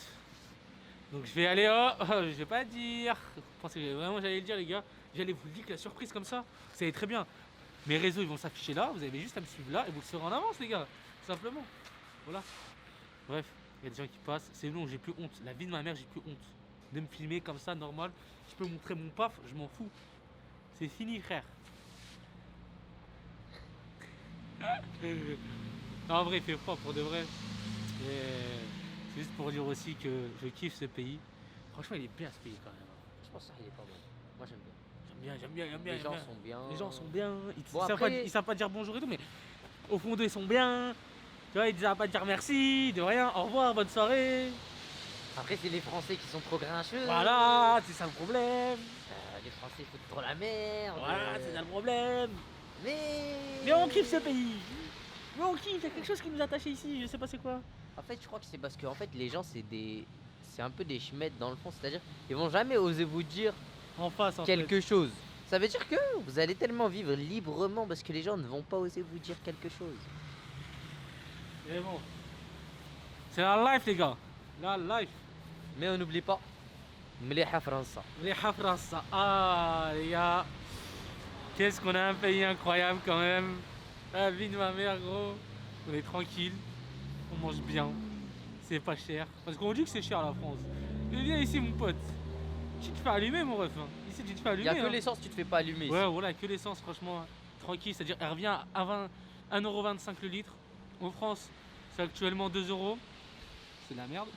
Donc je vais aller je vais pas dire. Vous pensez que vraiment j'allais le dire les gars? J'allais vous leak la surprise comme ça. Vous savez très bien. Mes réseaux ils vont s'afficher là, vous avez juste à me suivre là et vous le serez en avance les gars. Tout simplement. Voilà. Bref, il y a des gens qui passent. C'est bon, j'ai plus honte. La vie de ma mère, j'ai plus honte. De me filmer comme ça, normal. Je peux montrer mon paf, je m'en fous. C'est fini frère. Non, en vrai, il fait froid pour de vrai. Et c'est juste pour dire aussi que je kiffe ce pays. Franchement, il est bien ce pays quand même. Je pense que ça il est pas bon. Moi j'aime bien. J'aime bien. Les gens sont bien. Les gens sont bien. Bon, Savent après- pas, ils savent pas dire bonjour et tout, mais au fond d'eux, ils sont bien. Tu vois, ils savent pas dire merci, de rien, au revoir, bonne soirée. Après c'est les Français qui sont trop grincheux. Voilà, c'est ça le problème. Les Français foutent trop la merde. Voilà, c'est ça le problème. Mais Mais on kiffe ce pays. Mais on kiffe, il y a quelque chose qui nous attache ici, je sais pas c'est quoi. En fait, je crois que c'est parce que en fait, les gens, c'est des c'est un peu des schmettes dans le fond. C'est-à-dire, ils vont jamais oser vous dire En face, en quelque chose. Ça veut dire que vous allez tellement vivre librement parce que les gens ne vont pas oser vous dire quelque chose. fait. Et bon. C'est la life, les gars. La life. Mais on n'oublie pas, مليحة فرنسا. Les Hafrassa. Ah, les gars. Qu'est-ce qu'on a un pays incroyable quand même. La vie de ma mère, gros. On est tranquille. On mange bien. C'est pas cher. Parce qu'on dit que c'est cher la France. Mais viens ici, mon pote. Tu te fais allumer, mon ref. Hein. Ici, tu te fais Il allumer. n'y a que hein. l'essence, tu te fais pas allumer. Ouais, voilà, que l'essence, franchement. Tranquille. C'est-à-dire, elle revient à 1,25€ le litre. En France, c'est actuellement 2 euros. C'est de la merde.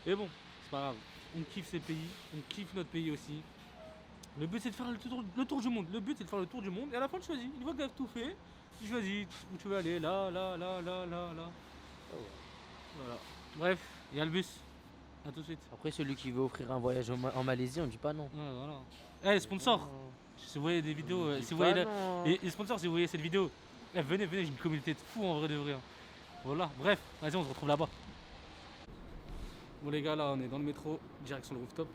Et bon, c'est pas grave. On kiffe ces pays. On kiffe notre pays aussi. Le but c'est de faire le tour du monde. Le but c'est de faire le tour du monde et à la fin tu choisis. Une fois que tu as tout fait, tu choisis où tu veux aller. Là. Voilà. Bref, il y a le bus. A tout de suite. Après, celui qui veut offrir un voyage en Malaisie, on dit pas non. Ouais, voilà. Eh les sponsors, si vous voyez des vidéos, si vous voyez les sponsors, si vous voyez cette vidéo, venez, j'ai une communauté de fous en vrai de vrai. Hein. Voilà, bref, vas-y on se retrouve là-bas. Bon les gars, là on est dans le métro, direction le rooftop.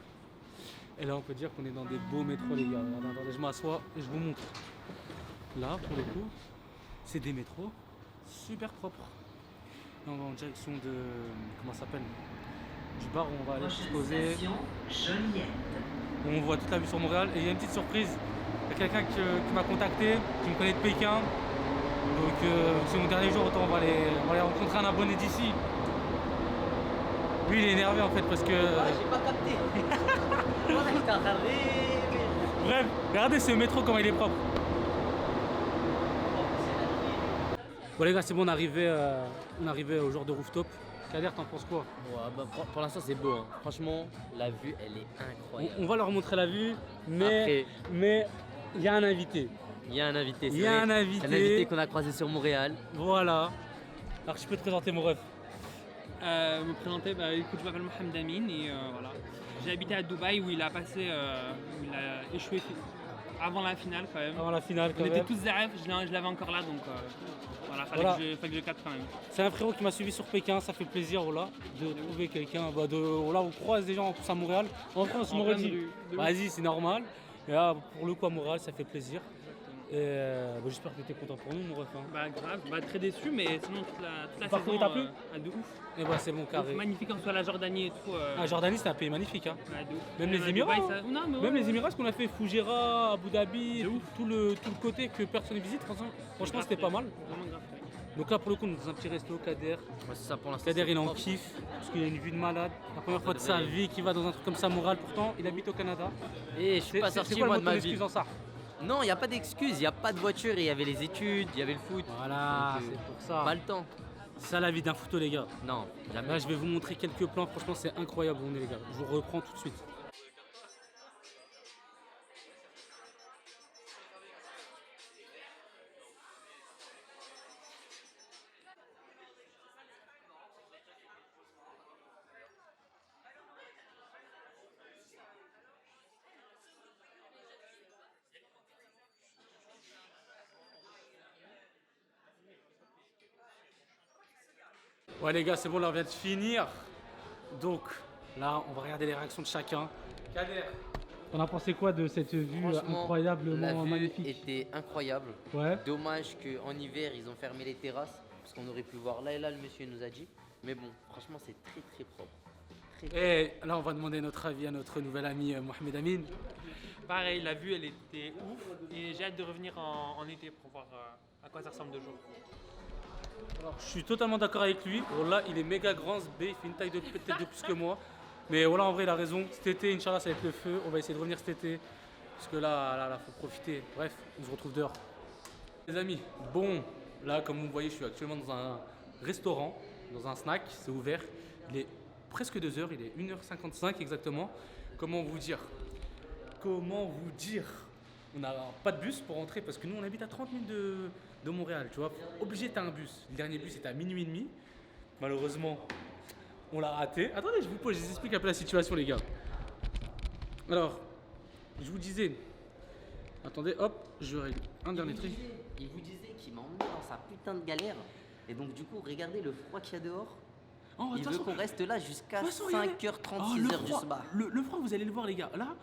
Et là on peut dire qu'on est dans des beaux métros les gars. Attendez, je m'assois et je vous montre. Là pour le coup, c'est des métros super propres. Là on va en direction de... comment ça s'appelle, du bar où on va aller se poser. On voit toute la vue sur Montréal. Et il y a une petite surprise. Il y a quelqu'un qui m'a contacté, qui me connaît de Pékin. Donc c'est mon dernier jour, autant on va aller rencontrer un abonné d'ici. Lui il est énervé en fait parce que... j'ai pas capté. J'étais en train de rêver. Bref, regardez ce métro comment il est propre. Bon les gars, c'est bon, on est arrivé au genre de rooftop. Kader, t'en penses quoi? Ouais, bah, pour l'instant, c'est beau. Hein. Franchement, la vue, elle est incroyable. On va leur montrer la vue, mais Après, il y a un invité. il y a un invité. Il y a un invité. Un invité qu'on a croisé sur Montréal. Voilà. Alors je peux te présenter mon ref. Me présenter, écoute, je m'appelle Mohamed Amin et voilà. J'ai habité à Dubaï où il a échoué avant la finale quand même. Avant la finale quand On même. était tous derrière, je l'avais encore là donc voilà, fallait que je capte quand même. C'est un frérot qui m'a suivi sur Pékin, ça fait plaisir voilà, de trouver quelqu'un. Voilà, on croise des gens en plus à Montréal. En France, on m'aurait dit, vas-y, c'est normal. Et là, pour le coup, à Montréal, ça fait plaisir. Et j'espère que tu es content pour nous, mon ref. Hein. Bah grave, très déçu, mais sinon toute la parcours, saison il t'a plu de ouf. Et bah, c'est bon, carré. Magnifique, en soit la Jordanie et tout. Ah, Jordanie, c'est un pays magnifique. Hein. Ouais, de ouf. Même les Dubaï, Émirats. ça- non, mais Même ouais, les Émirats, ce qu'on a fait, Fougera, Abu Dhabi, De ouf. tout le côté que personne ne visite, franchement, grave c'était pas frais. mal. Vraiment grave frais. Donc là, pour le coup, on est dans un petit resto, Kader. Ouais, c'est ça pour l'instant. Kader, c'est il en propre. kiffe, parce qu'il a une vue de malade. La première Ça fois de sa devrait- vie qu'il va dans un truc comme ça, Montréal. Pourtant, il habite au Canada. Et je suis pas C'est sorti quoi moi le de mot ma excuse vie. dans ça? Non, il n'y a pas d'excuse, il n'y a pas de voiture, il y avait les études, il y avait le foot. Voilà, Donc, c'est pour ça. Pas le temps. C'est ça la vie d'un photo, les gars. Non, jamais. Là, je vais vous montrer quelques plans. Franchement, c'est incroyable, on est, les gars. Je vous reprends tout de suite. Ouais les gars, c'est bon, là on vient de finir. Donc là, on va regarder les réactions de chacun. Kader, t'en as pensé quoi de cette vue Franchement, incroyablement la vue magnifique? était incroyable. Ouais. Dommage qu'en hiver, ils ont fermé les terrasses, parce qu'on aurait pu voir là et là, le monsieur nous a dit. Mais bon, franchement, c'est très très propre. Très, très Et là, on va demander notre avis à notre nouvel ami Mohamed Amin. Pareil, la vue elle était ouf et j'ai hâte de revenir en été pour voir à quoi ça ressemble de jour. Alors, je suis totalement d'accord avec lui. Voilà, il est méga grand, ce B, il fait une taille de peut-être de plus que moi. Mais voilà, en vrai, il a raison. Cet été, Inch'Allah, ça va être le feu. On va essayer de revenir cet été. Parce que là, faut profiter. Bref, on se retrouve dehors. Les amis, bon, là, comme vous voyez, je suis actuellement dans un restaurant, dans un snack. C'est ouvert. Il est presque 2h, il est 1h55 exactement. Comment vous dire? On n'a pas de bus pour rentrer parce que nous, on habite à 30 minutes de Montréal, tu vois. Obligé, t'as un bus. Le dernier bus était à minuit et demi. Malheureusement, on l'a raté. Attendez, je vous explique un peu la situation, les gars. Alors, je vous disais. Attendez, hop, je règle un dernier truc. Il vous disait qu'il m'a emmené dans sa putain de galère. Et donc, du coup, regardez le froid qu'il y a dehors. Oh, de Il toute veut façon- qu'on reste là jusqu'à de toute façon, regardez. 5h30, Oh, 6h du soir. le froid, vous allez le voir, les gars. Là,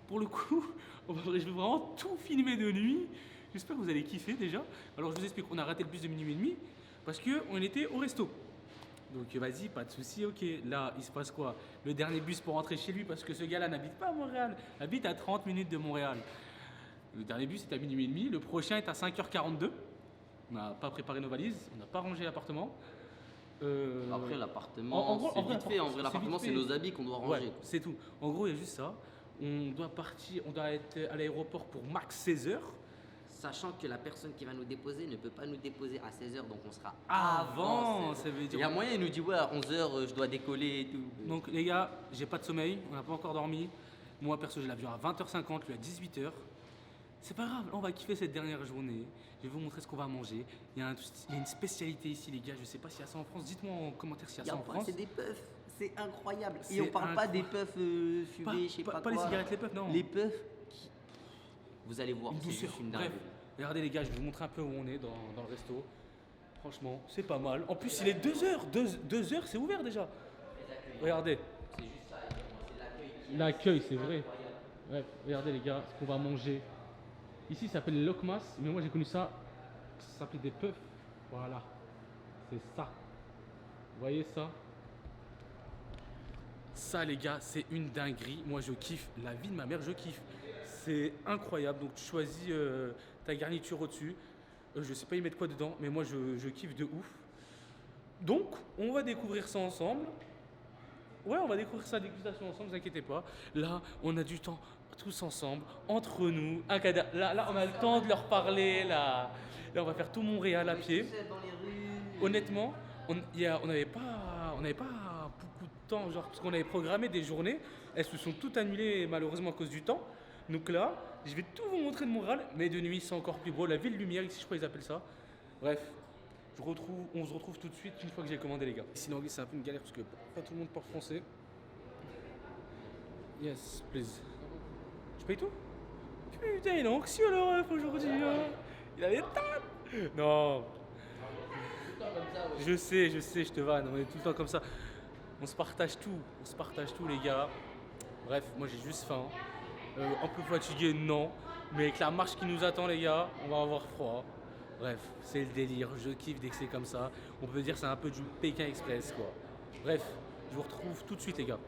pour le coup, je vais vraiment tout filmer de nuit. J'espère que vous allez kiffer déjà. Alors, je vous explique, on a raté le bus de minuit et demi parce qu'on était au resto. Donc, vas-y, pas de souci, ok. Là, il se passe quoi? Le dernier bus pour rentrer chez lui parce que ce gars-là n'habite pas à Montréal, habite à 30 minutes de Montréal. Le dernier bus est à minuit et demi, le prochain est à 5h42. On n'a pas préparé nos valises, on n'a pas rangé l'appartement. Après, en l'appartement, gros, c'est en vrai, vite fait. En vrai, c'est l'appartement, vite c'est fait. nos habits qu'on doit Ouais, ranger. c'est tout. En gros, il y a juste ça. On doit partir, on doit être à l'aéroport pour max 16 heures. Sachant que la personne qui va nous déposer ne peut pas nous déposer à 16h, donc on sera Avant, 16h. ça veut Il dire. y a moyen, il nous dit, ouais, à 11h, je dois décoller et tout. Donc, les gars, j'ai pas de sommeil, on n'a pas encore dormi. Moi, perso, j'ai l'avion à 20h50, lui à 18h. C'est pas grave, on va kiffer cette dernière journée. Je vais vous montrer ce qu'on va manger. Il y a une spécialité ici, les gars. Je sais pas s'il y a ça en France. Dites-moi en commentaire s'il y a ça en France. C'est des puffs, c'est incroyable. C'est Et on parle pas des incroyable. puffs fumés, je sais pas Pas les quoi. cigarettes, les puffs, non. Les puffs, vous allez voir, Une c'est douceur. juste une Bref, dinguerie. regardez les gars, je vais vous montrer un peu où on est dans le resto. Franchement, c'est pas mal. En plus, il est 2h. 2h, c'est ouvert déjà. Regardez. C'est juste ça, c'est l'accueil qui est L'accueil, c'est vrai. Bref, regardez les gars, ce qu'on va manger. Ici, ça s'appelle lokmas, mais moi j'ai connu ça. Ça s'appelait des puffs. Voilà. C'est ça. Vous voyez ça? Ça, les gars, c'est une dinguerie. Moi, je kiffe. La vie de ma mère, je kiffe. C'est incroyable. Donc, tu choisis ta garniture au-dessus. Je sais pas y mettre quoi dedans, mais moi, je kiffe de ouf. Donc, on va découvrir ça ensemble. Ouais, on va découvrir sa dégustation ensemble, ne vous inquiétez pas. Là, on a du temps tous ensemble, entre nous. Là, on a le temps de leur parler. Là, on va faire tout Montréal à pied. dans les rues. Honnêtement, on n'avait pas beaucoup de temps, genre, parce qu'on avait programmé des journées. Elles se sont toutes annulées malheureusement à cause du temps. Donc là, je vais tout vous montrer de Montréal, mais de nuit c'est encore plus beau. La ville lumière ici, je crois qu'ils appellent ça. Bref, on se retrouve tout de suite une fois que j'ai commandé les gars. Ici l'anglais c'est un peu une galère parce que pas tout le monde parle français. Yes, please. Je paye tout? Putain, il est anxieux le ref aujourd'hui. Hein. Il a des tables. Non. Je sais, je te vanne, on est tout le temps comme ça. On se partage tout les gars. Bref, moi j'ai juste faim. Un peu fatigué, non. Mais avec la marche qui nous attend les gars, on va avoir froid. Bref, c'est le délire, je kiffe dès que c'est comme ça. On peut dire que c'est un peu du Pékin Express quoi. Bref, je vous retrouve tout de suite les gars.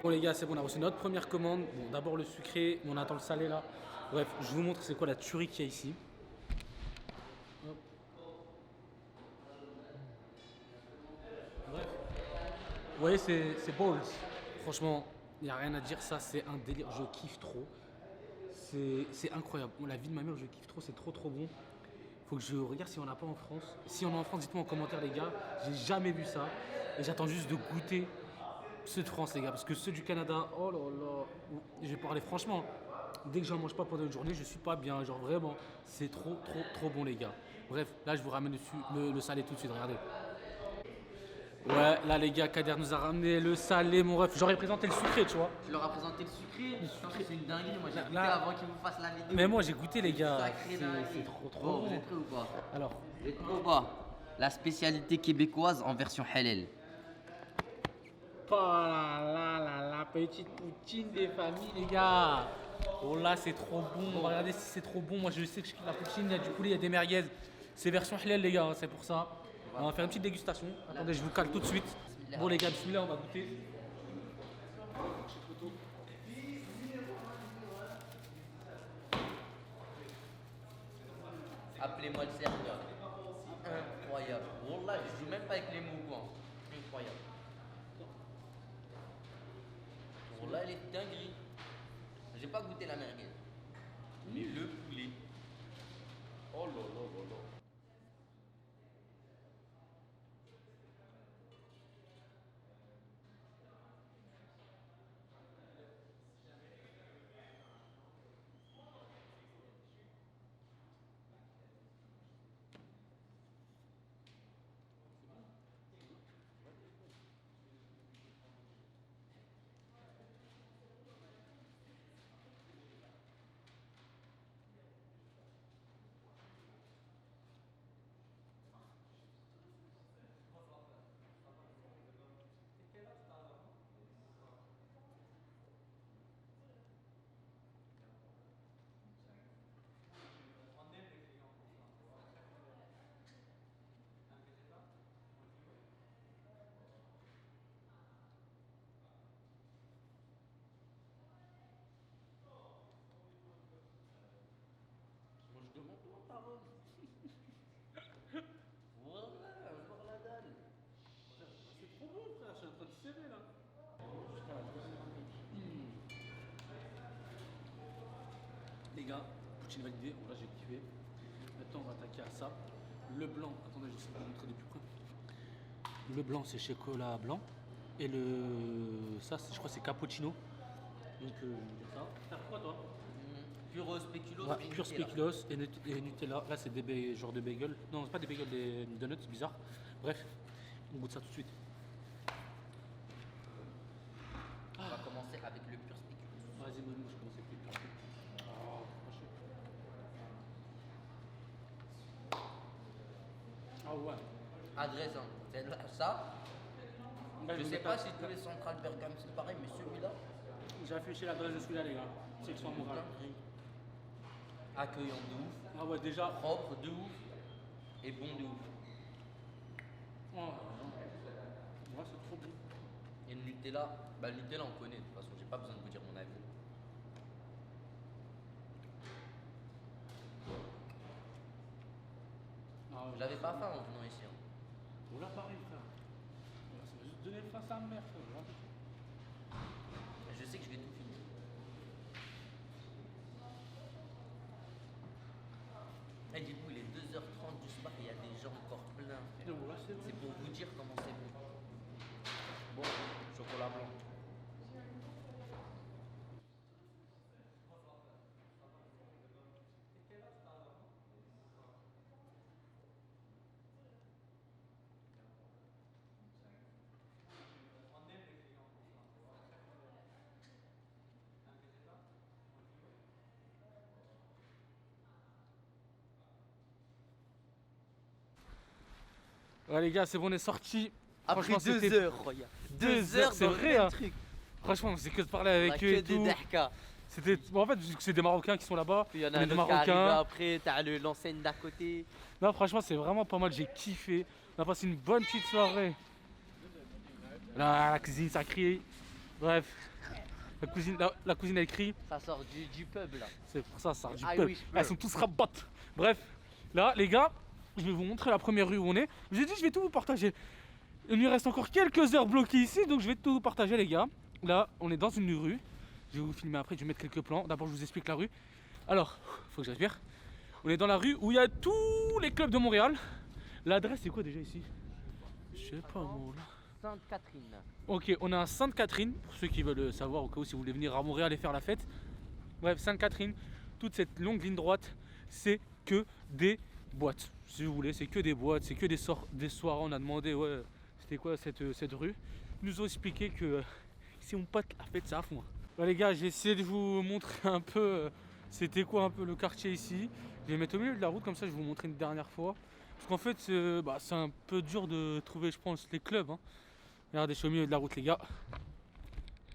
Bon les gars, c'est bon, on a reçu notre première commande. Bon, d'abord le sucré, mais on attend le salé là. Bref, je vous montre c'est quoi la tuerie qu'il y a ici. Hop. Bref. Vous voyez, c'est balls. Franchement, il n'y a rien à dire, ça c'est un délire, je kiffe trop. C'est incroyable. Bon, la vie de ma mère, je kiffe trop, c'est trop bon. Faut que je regarde si on n'a pas en France. Si on a en France, dites-moi en commentaire les gars. J'ai jamais vu ça. Et j'attends juste de goûter ceux de France les gars. Parce que ceux du Canada, oh là là. Je vais parler franchement. Dès que j'en mange pas pendant une journée, je suis pas bien. Genre vraiment, c'est trop bon les gars. Bref, là je vous ramène le salé tout de suite, regardez. Ouais, là les gars, Kader nous a ramené le salé, mon ref. J'aurais présenté le sucré, tu vois. Tu leur as présenté le sucré, c'est une dinguerie. Moi j'ai goûté Là- avant qu'ils vous fassent la vidéo. Mais moi j'ai goûté les gars. Sacré dinguerie. C'est trop Bon, bon. vous êtes prêts ou pas? Alors, Vous êtes prêts ou pas? La spécialité québécoise en version halal. oh la petite poutine des familles les gars. Oh là c'est trop bon. Regardez si c'est trop bon. Moi je sais que je kiffe la poutine, il y a du poulet, il y a des merguez. C'est version halal les gars, c'est pour ça. On va faire une petite dégustation. Attendez, je vous cale tout de suite. Bon les gars, bismillah, on va goûter. Appelez-moi le serveur. Incroyable. Wallah, je joue même pas avec les mots quoi. Incroyable. Wallah, elle est dingue. J'ai pas goûté la merguez. Mais le poulet. Oh là là là là. les gars, poutine validé, bon, là j'ai kiffé. Maintenant on va attaquer à ça. Le blanc, attendez, je vais vous montrer de plus près. Le blanc c'est chocolat blanc. Et ça je crois c'est cappuccino. Donc ça. T'as quoi toi? Pur spéculoos. Ouais, pur spéculoos et Nutella. Là c'est des genres de bagels. Non c'est pas des bagels, des donuts, c'est bizarre. Bref, on goûte ça tout de suite. On va commencer avec le pur spéculoos. Vas-y, moi je commence avec les pur. Ah ouais. Adresse, hein. C'est ça. Je sais pas si tous les Central Burgers c'est pareil, mais celui-là. J'ai affiché l'adresse de celui-là, les gars. C'est le soin moral. Accueillant de ouf, Ah ouais, déjà. propre de ouf et bon de ouf. Oh, ouais, c'est trop bon. Et le Nutella, bah le Nutella on connaît de toute façon, j'ai pas besoin de vous dire mon avis. Ah ouais. J'avais pas faim en venant ici. Hein. On l'a pareil, frère. Ça va juste donner le face à ma mère, frère. Je sais que je vais tout finir. Et du coup, il est 2h30 du soir et il y a des gens encore pleins. Non, là, c'est bon. C'est pour vous dire comment c'est bon. Bon, chocolat blanc. Ouais, les gars, c'est bon, on est sortis. Après Franchement, 2 c'était- heures, regarde. 2 heures c'est dans vrai, le même hein. truc. Franchement, c'est que de parler On a avec eux que et des tout. dahkas. C'était. Bon, en fait, vu que c'est des Marocains qui sont là-bas. Puis il y en on a est un des autre qui arrive Marocains. après, t'as l'enseigne d'à côté. Non, franchement, c'est vraiment pas mal. J'ai kiffé. On a passé une bonne petite soirée. Là, la cuisine, ça crie. Bref. La cuisine, elle crie. Ça sort du pub là. C'est pour ça, ça sort du Ah peuple. oui, Elles sont tous rabottes. Bref, là, les gars, je vais vous montrer la première rue où on est. Je vous ai dit, je vais tout vous partager. Il nous reste encore quelques heures bloquées ici, donc je vais tout vous partager, les gars. Là, on est dans une rue. Je vais vous filmer après, je vais mettre quelques plans. D'abord, je vous explique la rue. Alors, faut que je respire. On est dans la rue où il y a tous les clubs de Montréal. L'adresse, c'est quoi déjà ici? Je sais pas, moi. Là. Sainte-Catherine. Ok, on est à Sainte-Catherine, pour ceux qui veulent savoir, au cas où si vous voulez venir à Montréal et faire la fête. Bref, Sainte-Catherine, toute cette longue ligne droite, c'est que des boîtes. Si vous voulez, c'est que des boîtes, c'est que des soirées. On a demandé, ouais, c'était quoi cette rue. Ils nous ont expliqué que si on pète la fête, c'est à fond. Bah, les gars, j'ai essayé de vous montrer un peu c'était quoi un peu le quartier ici. Je vais mettre au milieu de la route, comme ça je vais vous montrer une dernière fois. Parce qu'en fait, c'est un peu dur de trouver, je pense, les clubs. Hein. Regardez, je suis au milieu de la route, les gars.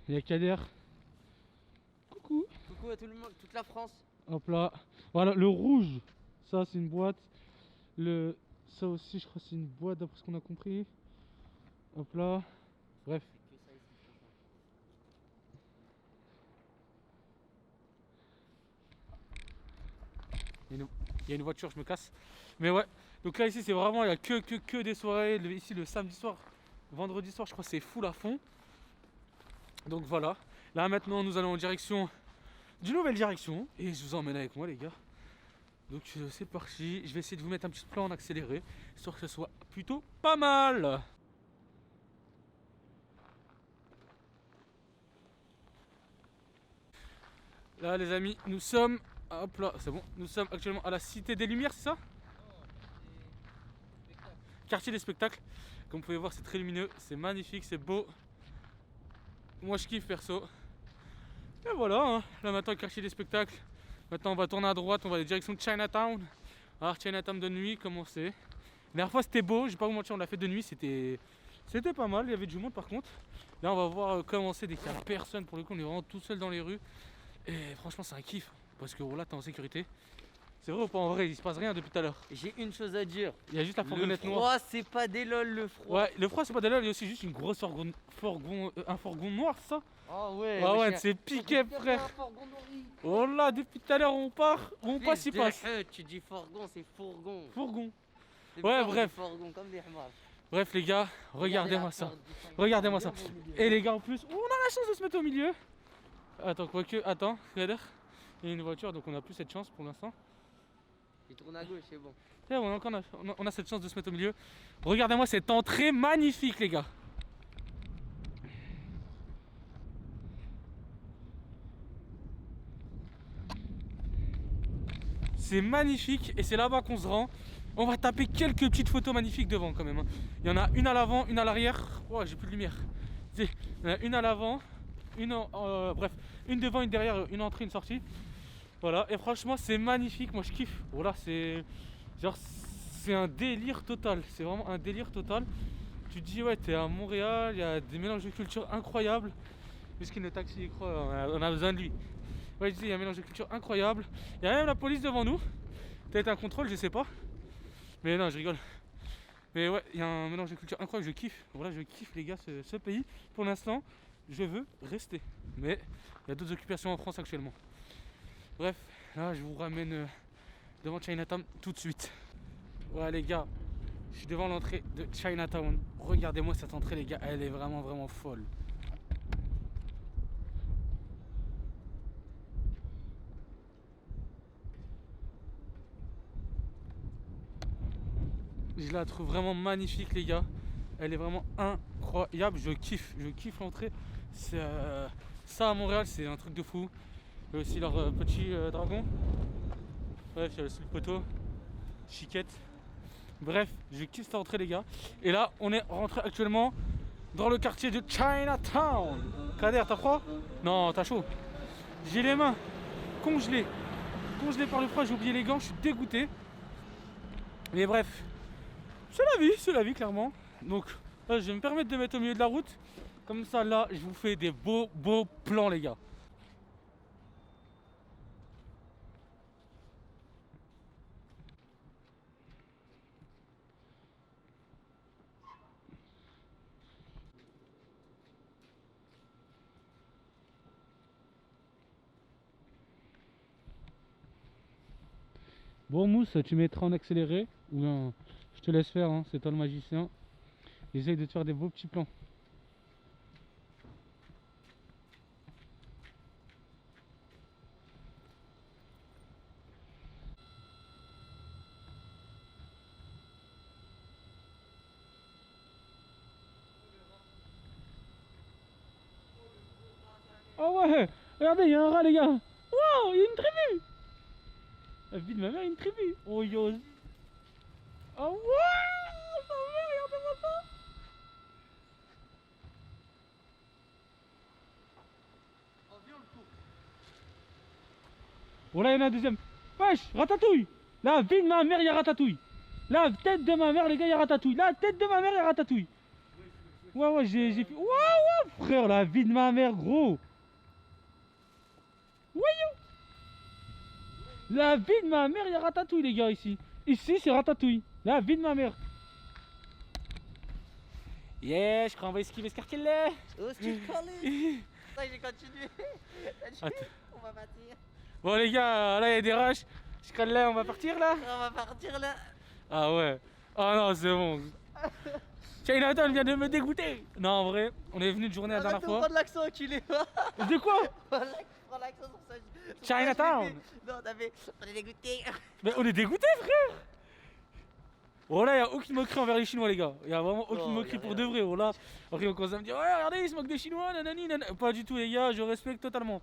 Il y a Kader. Coucou. Coucou à tout le monde, toute la France. Hop là. Voilà, le rouge, ça c'est une boîte. Ça aussi, je crois que c'est une boîte d'après ce qu'on a compris. Hop là. Bref. Il y a une voiture, je me casse. Mais ouais, donc là ici c'est vraiment, il n'y a que des soirées. Ici le samedi soir, vendredi soir, je crois que c'est full à fond. Donc voilà. Là maintenant nous allons en direction d'une nouvelle direction. Et je vous emmène avec moi, les gars. Donc c'est parti. Je vais essayer de vous mettre un petit plan en accéléré, histoire que ce soit plutôt pas mal. Là les amis, nous sommes... Hop là, c'est bon. Nous sommes actuellement à la Cité des Lumières, c'est ça? Quartier des spectacles. Comme vous pouvez voir, c'est très lumineux, c'est magnifique, c'est beau. Moi je kiffe perso. Et voilà, hein. Là maintenant le quartier des spectacles. Maintenant on va tourner à droite, on va aller direction de Chinatown. Alors Chinatown de nuit, comme on sait. La dernière fois c'était beau, je vais pas vous mentir, on l'a fait de nuit, c'était pas mal, il y avait du monde par contre. Là on va voir commencer dès qu'il n'y a personne, pour le coup on est vraiment tout seul dans les rues. Et franchement c'est un kiff, parce que là t'es en sécurité. C'est vrai ou pas en vrai, il se passe rien depuis tout à l'heure. J'ai une chose à dire. Il y a juste la Le fourgonnette noire. froid, c'est pas des lol, le froid. Ouais, le froid c'est pas de là, il y a aussi juste une grosse un fourgon noir, c'est ça? Ah ouais. Ah ouais, mais c'est piqué Regarde, frère. un fourgon nourri. Oh là, depuis tout à l'heure on part, on passe, il Fils de passe. Tu dis fourgon, c'est fourgon. Fourgon. C'est Ouais, pas des bref. fourgons, comme des hamars. Bref les gars, regardez-moi ça. Regardez-moi ça. Et les gars en plus, on a la chance de se mettre au milieu. Attends, quoique, attends, Kader. et une voiture, donc on n'a plus cette chance pour l'instant. Il tourne à gauche, c'est bon. Et on a cette chance de se mettre au milieu. Regardez-moi cette entrée magnifique, les gars. C'est magnifique et c'est là-bas qu'on se rend. On va taper quelques petites photos magnifiques devant quand même, hein. Il y en a une à l'avant, une à l'arrière. Oh, j'ai plus de lumière. Il y en a une à l'avant, bref, une devant, une derrière, une entrée, une sortie. Voilà, et franchement c'est magnifique, moi je kiffe. Voilà, c'est un délire total, c'est vraiment un délire total. Tu te dis ouais, t'es à Montréal, il y a des mélanges de culture incroyables. Puisqu'il le taxi, il croit, on a besoin de lui. Ouais, je dis, il y a un mélange de culture incroyable. Il y a même la police devant nous. Peut-être un contrôle, je sais pas. Mais non, je rigole. Mais ouais, il y a un mélange de culture incroyable, je kiffe. Voilà, je kiffe les gars, ce pays. Pour l'instant, je veux rester. Mais il y a d'autres occupations en France actuellement. Bref, là je vous ramène devant Chinatown tout de suite. Ouais les gars, je suis devant l'entrée de Chinatown. Regardez-moi cette entrée les gars, elle est vraiment vraiment folle. Je la trouve vraiment magnifique les gars. Elle est vraiment incroyable, je kiffe l'entrée. Ça à Montréal c'est un truc de fou. Il y a aussi leur petit dragon. Bref, il y a aussi le poteau. Chiquette. Bref, je kiffe cette entrée les gars. Et là, on est rentré actuellement dans le quartier de Chinatown. Kader, t'as froid? Non, t'as chaud. J'ai les mains congelées. Congelées par le froid, j'ai oublié les gants, je suis dégoûté. Mais bref, c'est la vie clairement. Donc là, je vais me permettre de mettre au milieu de la route. Comme ça, là, je vous fais des beaux plans les gars. Bon Mousse, tu mettras en accéléré ou bien je te laisse faire, hein, c'est toi le magicien. Essaye de te faire des beaux petits plans. Oh ouais, regardez, il y a un rat les gars. Waouh, il y a une tribu. La vie de ma mère, il y a une tribu. Oh yo. Oh ouais, regardez-moi ça. Oh là, il y en a un deuxième. Wesh, Ratatouille. La vie de ma mère, il y a Ratatouille. La tête de ma mère, les gars, il y a Ratatouille. La tête de ma mère, il y a Ratatouille. Ouais, j'ai fait. Ouais, frère, la vie de ma mère, gros. Voyons. La vie de ma mère, il y a Ratatouille, les gars, ici. Ici, c'est Ratatouille. La vie de ma mère. Yeah, je crois qu'on va esquiver ce quartier-là. Oh, ce qu'il fallait. Ça, j'ai continué. On va partir. Bon, les gars, là, il y a des rushs. Je crois là, on va partir, là. On va partir là. Ah ouais. Ah non, c'est bon. Chinatown vient de me dégoûter. Non, en vrai, on est venu de journée la dernière fois. Prends de l'accent, enculé. De quoi? Prends l'accent sur ça. Chinatown. Non, on est dégoûté. Mais on est dégoûté, frère. Oh là, il n'y a aucune moquerie envers les Chinois, les gars. Il n'y a vraiment aucune moquerie pour de vrai. Oh là, après, on commence à me dire, ouais, regardez, ils se moquent des Chinois, nanani, nanana. Pas du tout, les gars, je respecte totalement.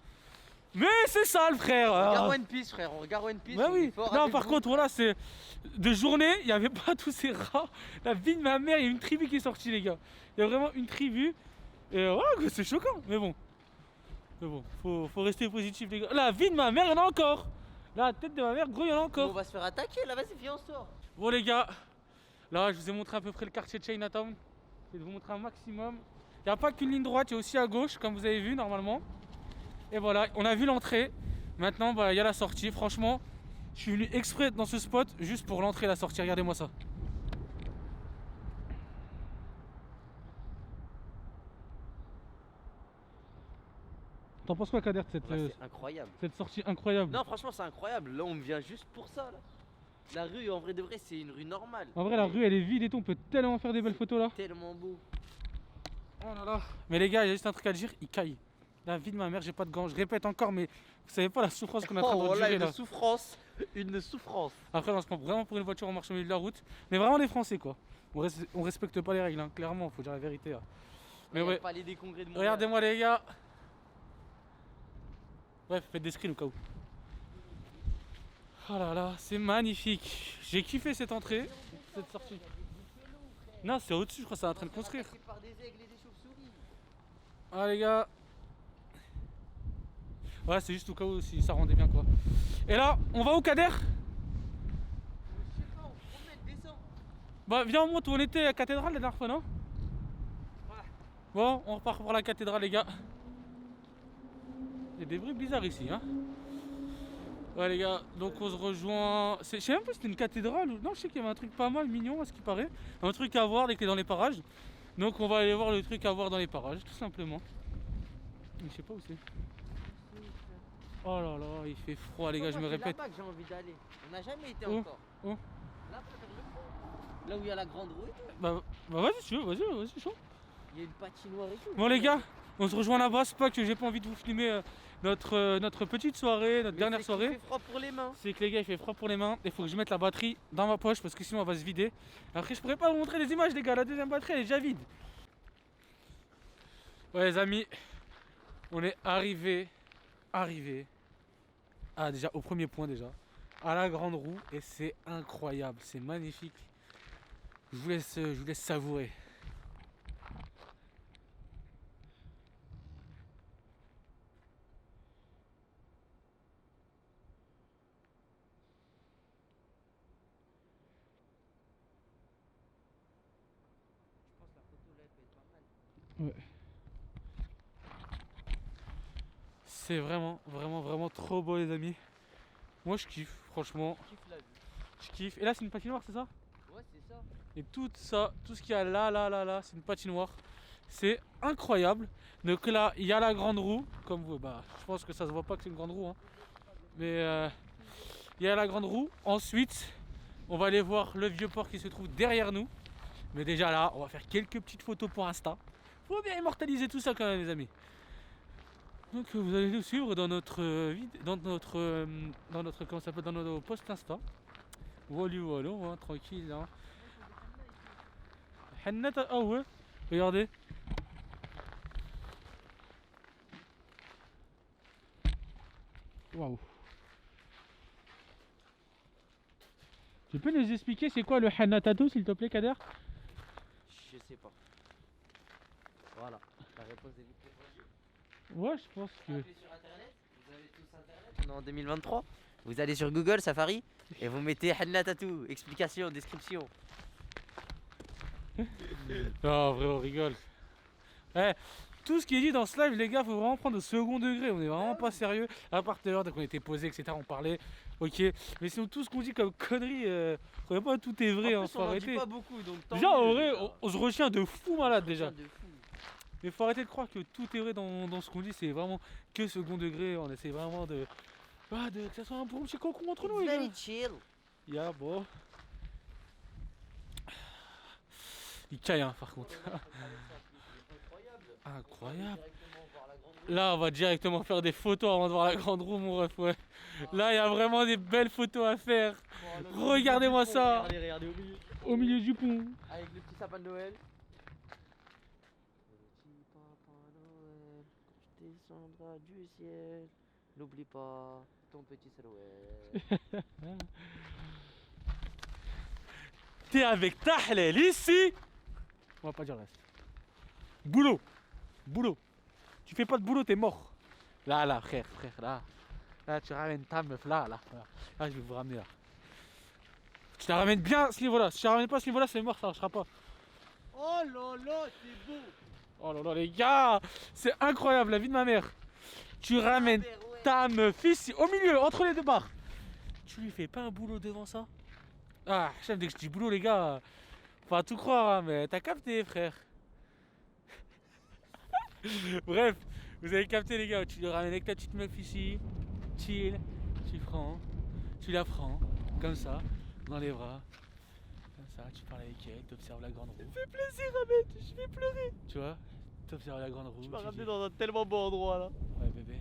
Mais c'est ça, le frère. On regarde One Piece, frère, on regarde One Piece. Bah oui. Non, par contre, voilà, c'est. De journée, il n'y avait pas tous ces rats. La vie de ma mère, il y a une tribu qui est sortie, les gars. Il y a vraiment une tribu. Et ouais, c'est choquant, mais bon. Mais bon, faut rester positif, les gars. La vie de ma mère, il y en a encore. La tête de ma mère, gros, il y en a encore. On va se faire attaquer là, vas-y, viens, on sort. Bon, les gars, là, je vous ai montré à peu près le quartier de Chinatown. Je vais vous montrer un maximum. Il n'y a pas qu'une ligne droite, il y a aussi à gauche, comme vous avez vu normalement. Et voilà, on a vu l'entrée. Maintenant, bah, il y a la sortie. Franchement, je suis venu exprès dans ce spot juste pour l'entrée et la sortie. Regardez-moi ça. T'en penses quoi, Kader, de C'est incroyable. cette sortie incroyable? Non, franchement, c'est incroyable. Là, on vient juste pour ça. Là. La rue, en vrai de vrai, c'est une rue normale. En vrai, la rue, elle est vide et tout. On peut tellement faire des belles photos là. Tellement beau. Oh là là. Mais les gars, il y a juste un truc à dire, il caille. La vie de ma mère, j'ai pas de gants. Je répète encore, mais vous savez pas la souffrance qu'on est en train Oh là, d'endurer une là. souffrance. Une souffrance. Après, on se prend vraiment pour une voiture en marche au milieu de la route. Mais vraiment les Français quoi. On respecte pas les règles, hein. Clairement, faut dire la vérité. Là. Mais Il y a ouais, le palais des congrès de Montréal. regardez-moi les gars. Bref, faites des screens au cas où. Oh là là, c'est magnifique. J'ai kiffé cette entrée, cette sortie. Non, c'est au-dessus, je crois que c'est en train de construire. C'est par des aigles et des chauves-souris. Ah les gars. Ouais, c'est juste au cas où si ça rendait bien quoi. Et là, on va où Kader? Je sais pas, on se promène, descend. Bah viens, on monte où on était à la cathédrale la dernière fois, non? Bon, on repart pour la cathédrale les gars. Il y a des bruits bizarres ici, hein. Ouais les gars, donc on se rejoint. Je sais même pas si c'était une cathédrale ou. Non, je sais qu'il y avait un truc pas mal mignon à ce qui paraît. Un truc à voir dès que t'es dans les parages. Donc on va aller voir le truc à voir dans les parages, tout simplement. Mais je sais pas où c'est. Oh là là, il fait froid les gars, je me répète. C'est là-bas que j'ai envie d'aller. On n'a jamais été Où encore. Où Là, vers le fond. Là où il y a la grande roue et tout. Bah vas-y si tu veux, vas-y chaud. Il y a une patinoire et tout. Bon les gars, on se rejoint là-bas, c'est pas que j'ai pas envie de vous filmer notre petite soirée, notre dernière soirée. Il fait froid pour les mains. C'est que les gars il fait froid pour les mains, il faut que je mette la batterie dans ma poche parce que sinon elle va se vider. Après je pourrais pas vous montrer les images les gars, la deuxième batterie elle est déjà vide. Ouais les amis, on est arrivé déjà au premier point déjà, à la grande roue et c'est incroyable, c'est magnifique. Je vous laisse savourer. C'est vraiment trop beau les amis. Moi je kiffe, franchement, Je kiffe la vue. je kiffe. Et là c'est une patinoire c'est ça? Ouais, c'est ça. Et tout ça, tout ce qu'il y a là, c'est une patinoire. C'est incroyable. Donc là, il y a la grande roue. Comme vous, bah, je pense que ça se voit pas que c'est une grande roue. Hein. Mais il y a la grande roue. Ensuite, on va aller voir le vieux port qui se trouve derrière nous. Mais déjà là, on va faire quelques petites photos pour Insta. Faut bien immortaliser tout ça quand même les amis. Donc vous allez nous suivre dans notre dans notre comment ça s'appelle, dans nos posts Insta. Voilà, hein, tranquille. Hein. Hannata, ah ouais, regardez. Waouh. Tu peux nous expliquer c'est quoi le henna tattoo s'il te plaît Kader? Je sais pas. Voilà, la réponse est vite. Ouais, je pense que. Sur internet, vous avez tous internet. On est en 2023. Vous allez sur Google Safari et vous mettez henna tattoo, explication, description. Non, vrai, on rigole. Eh, tout ce qui est dit dans ce live, les gars, faut vraiment prendre au second degré. On est vraiment pas sérieux. À part tout à l'heure, dès qu'on était posé, etc., on parlait. Ok. Mais sinon, tout ce qu'on dit comme conneries, faudrait pas tout est vrai, En hein, plus, faut on en dit arrêter. pas beaucoup, donc tant Déjà, en mieux, vrai, déjà. on se retient de fou malade On déjà. retient de fou. Mais faut arrêter de croire que tout est vrai dans ce qu'on dit. C'est vraiment que second degré. On essaie vraiment de. Ah, que ça soit un bon petit cocon entre nous, les gars. Very chill. Yeah, bon. Il caille, hein, par contre. Incroyable. Là, on va directement faire des photos avant de voir la grande roue, mon ref. Ouais. Là, il y a vraiment des belles photos à faire. Regardez-moi ça. Regardez, regardez au milieu. Au milieu du pont. Avec le petit sapin de Noël. Petit papa Noël, quand tu descendras du ciel, n'oublie pas ton petit salouette. T'es avec Tahlel ici. On va pas dire le reste. Boulot. Boulot. Tu fais pas de boulot, t'es mort. Là, frère, là. Là, tu ramènes ta meuf, là. Là, je vais vous ramener là. Tu la ramènes bien à ce niveau-là. Si tu la ramènes pas à ce niveau-là, c'est mort, ça marchera pas. Oh là là, c'est beau. Oh là là, les gars, c'est incroyable, la vie de ma mère. Tu ramènes ta meuf ici, au milieu, entre les deux barres. Tu lui fais pas un boulot devant ça? Ah, chef, dès que je dis boulot, les gars, faut pas tout croire, hein, mais t'as capté, frère. Bref, vous avez capté, les gars. Tu le ramènes avec ta petite meuf ici, chill, tu la prends, comme ça, dans les bras. Comme ça, tu parles avec elle, tu observes la grande roue. Ça fait plaisir, Ahmed, je vais pleurer. Tu vois, Top vers la grande roue. Tu m'as tu ramené dis- dans un tellement beau endroit là. Ouais bébé.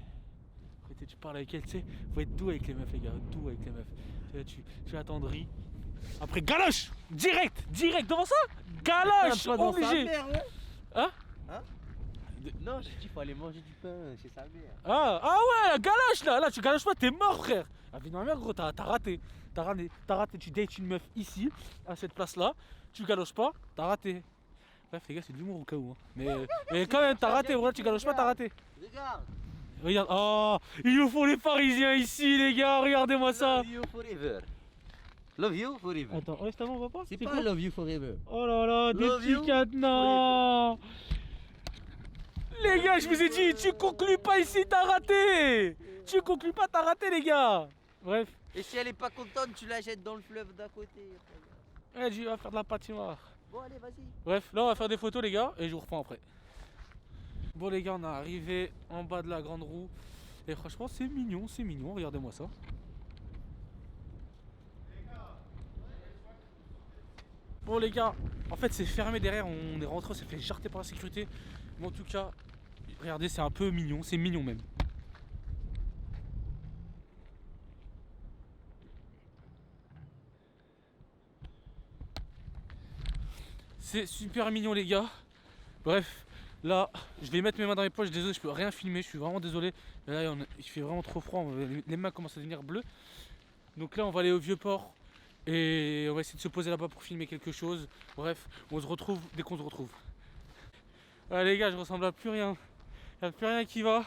Après tu parles avec elle, tu sais, faut être doux avec les meufs les gars, doux avec les meufs. Tu attendris. Après galoche direct devant ça. Galoche Pas dans sa obligé. mère, ouais. Hein Non, j'ai dit faut aller manger du pain chez sa mère. Ah ouais, la galoche là, tu galoches pas, t'es mort frère. La vie de ma mère gros, t'as raté. T'as raté, tu dates une meuf ici, à cette place là, tu galoches pas, t'as raté. Bref les gars, c'est de l'humour au cas où. Hein. Mais quand même, t'as raté, voilà, tu galoches pas, t'as raté. Regarde. Regarde, oh, ils nous font les parisiens ici les gars, regardez-moi ça. Love you forever. Love you forever. Attends, honnêtement on va pas. C'est quoi pas love you forever. Oh là là, des Love petits you cadenas. Les gars, je vous ai dit, tu conclus pas ici, t'as raté. Tu conclus pas, t'as raté les gars. Bref, Et si elle est pas contente, tu la jettes dans le fleuve d'à côté. elle dit, va faire de la patinoire. Bon, allez, vas-y. Bref, là on va faire des photos les gars et je vous reprends après. Bon les gars, on est arrivé en bas de la grande roue et franchement c'est mignon, regardez-moi ça. Bon les gars, en fait c'est fermé derrière, on est rentré, on s'est fait jarter par la sécurité. Mais en tout cas, regardez, c'est un peu mignon, c'est mignon même. C'est super mignon les gars. Bref, là, je vais mettre mes mains dans mes poches, désolé, je peux rien filmer, je suis vraiment désolé. Mais là, il fait vraiment trop froid, les mains commencent à devenir bleues. Donc là, on va aller au Vieux-Port et on va essayer de se poser là-bas pour filmer quelque chose. Bref, on se retrouve dès qu'on se retrouve. Voilà les gars, je ressemble à plus rien. Il n'y a plus rien qui va.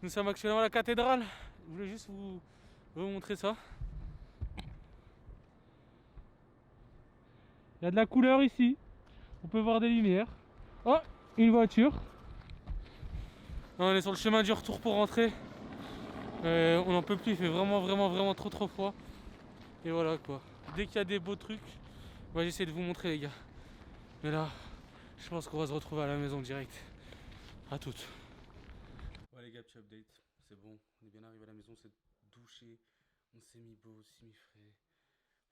Nous sommes actuellement à la cathédrale. Je voulais juste vous montrer ça. Il y a de la couleur ici. On peut voir des lumières. Oh, une voiture. On est sur le chemin du retour pour rentrer. On n'en peut plus, il fait vraiment trop froid. Et voilà quoi. Dès qu'il y a des beaux trucs, moi j'essaie de vous montrer les gars. Mais là, je pense qu'on va se retrouver à la maison direct. À toutes. Ouais les gars, petit update. C'est bon, on est bien arrivé à la maison, on s'est douché, on s'est mis beau, on s'est mis frais.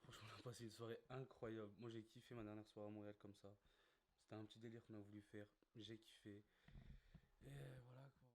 Franchement, on a passé une soirée incroyable. Moi j'ai kiffé ma dernière soirée à Montréal comme ça. C'était un petit délire qu'on a voulu faire. J'ai kiffé. Et voilà.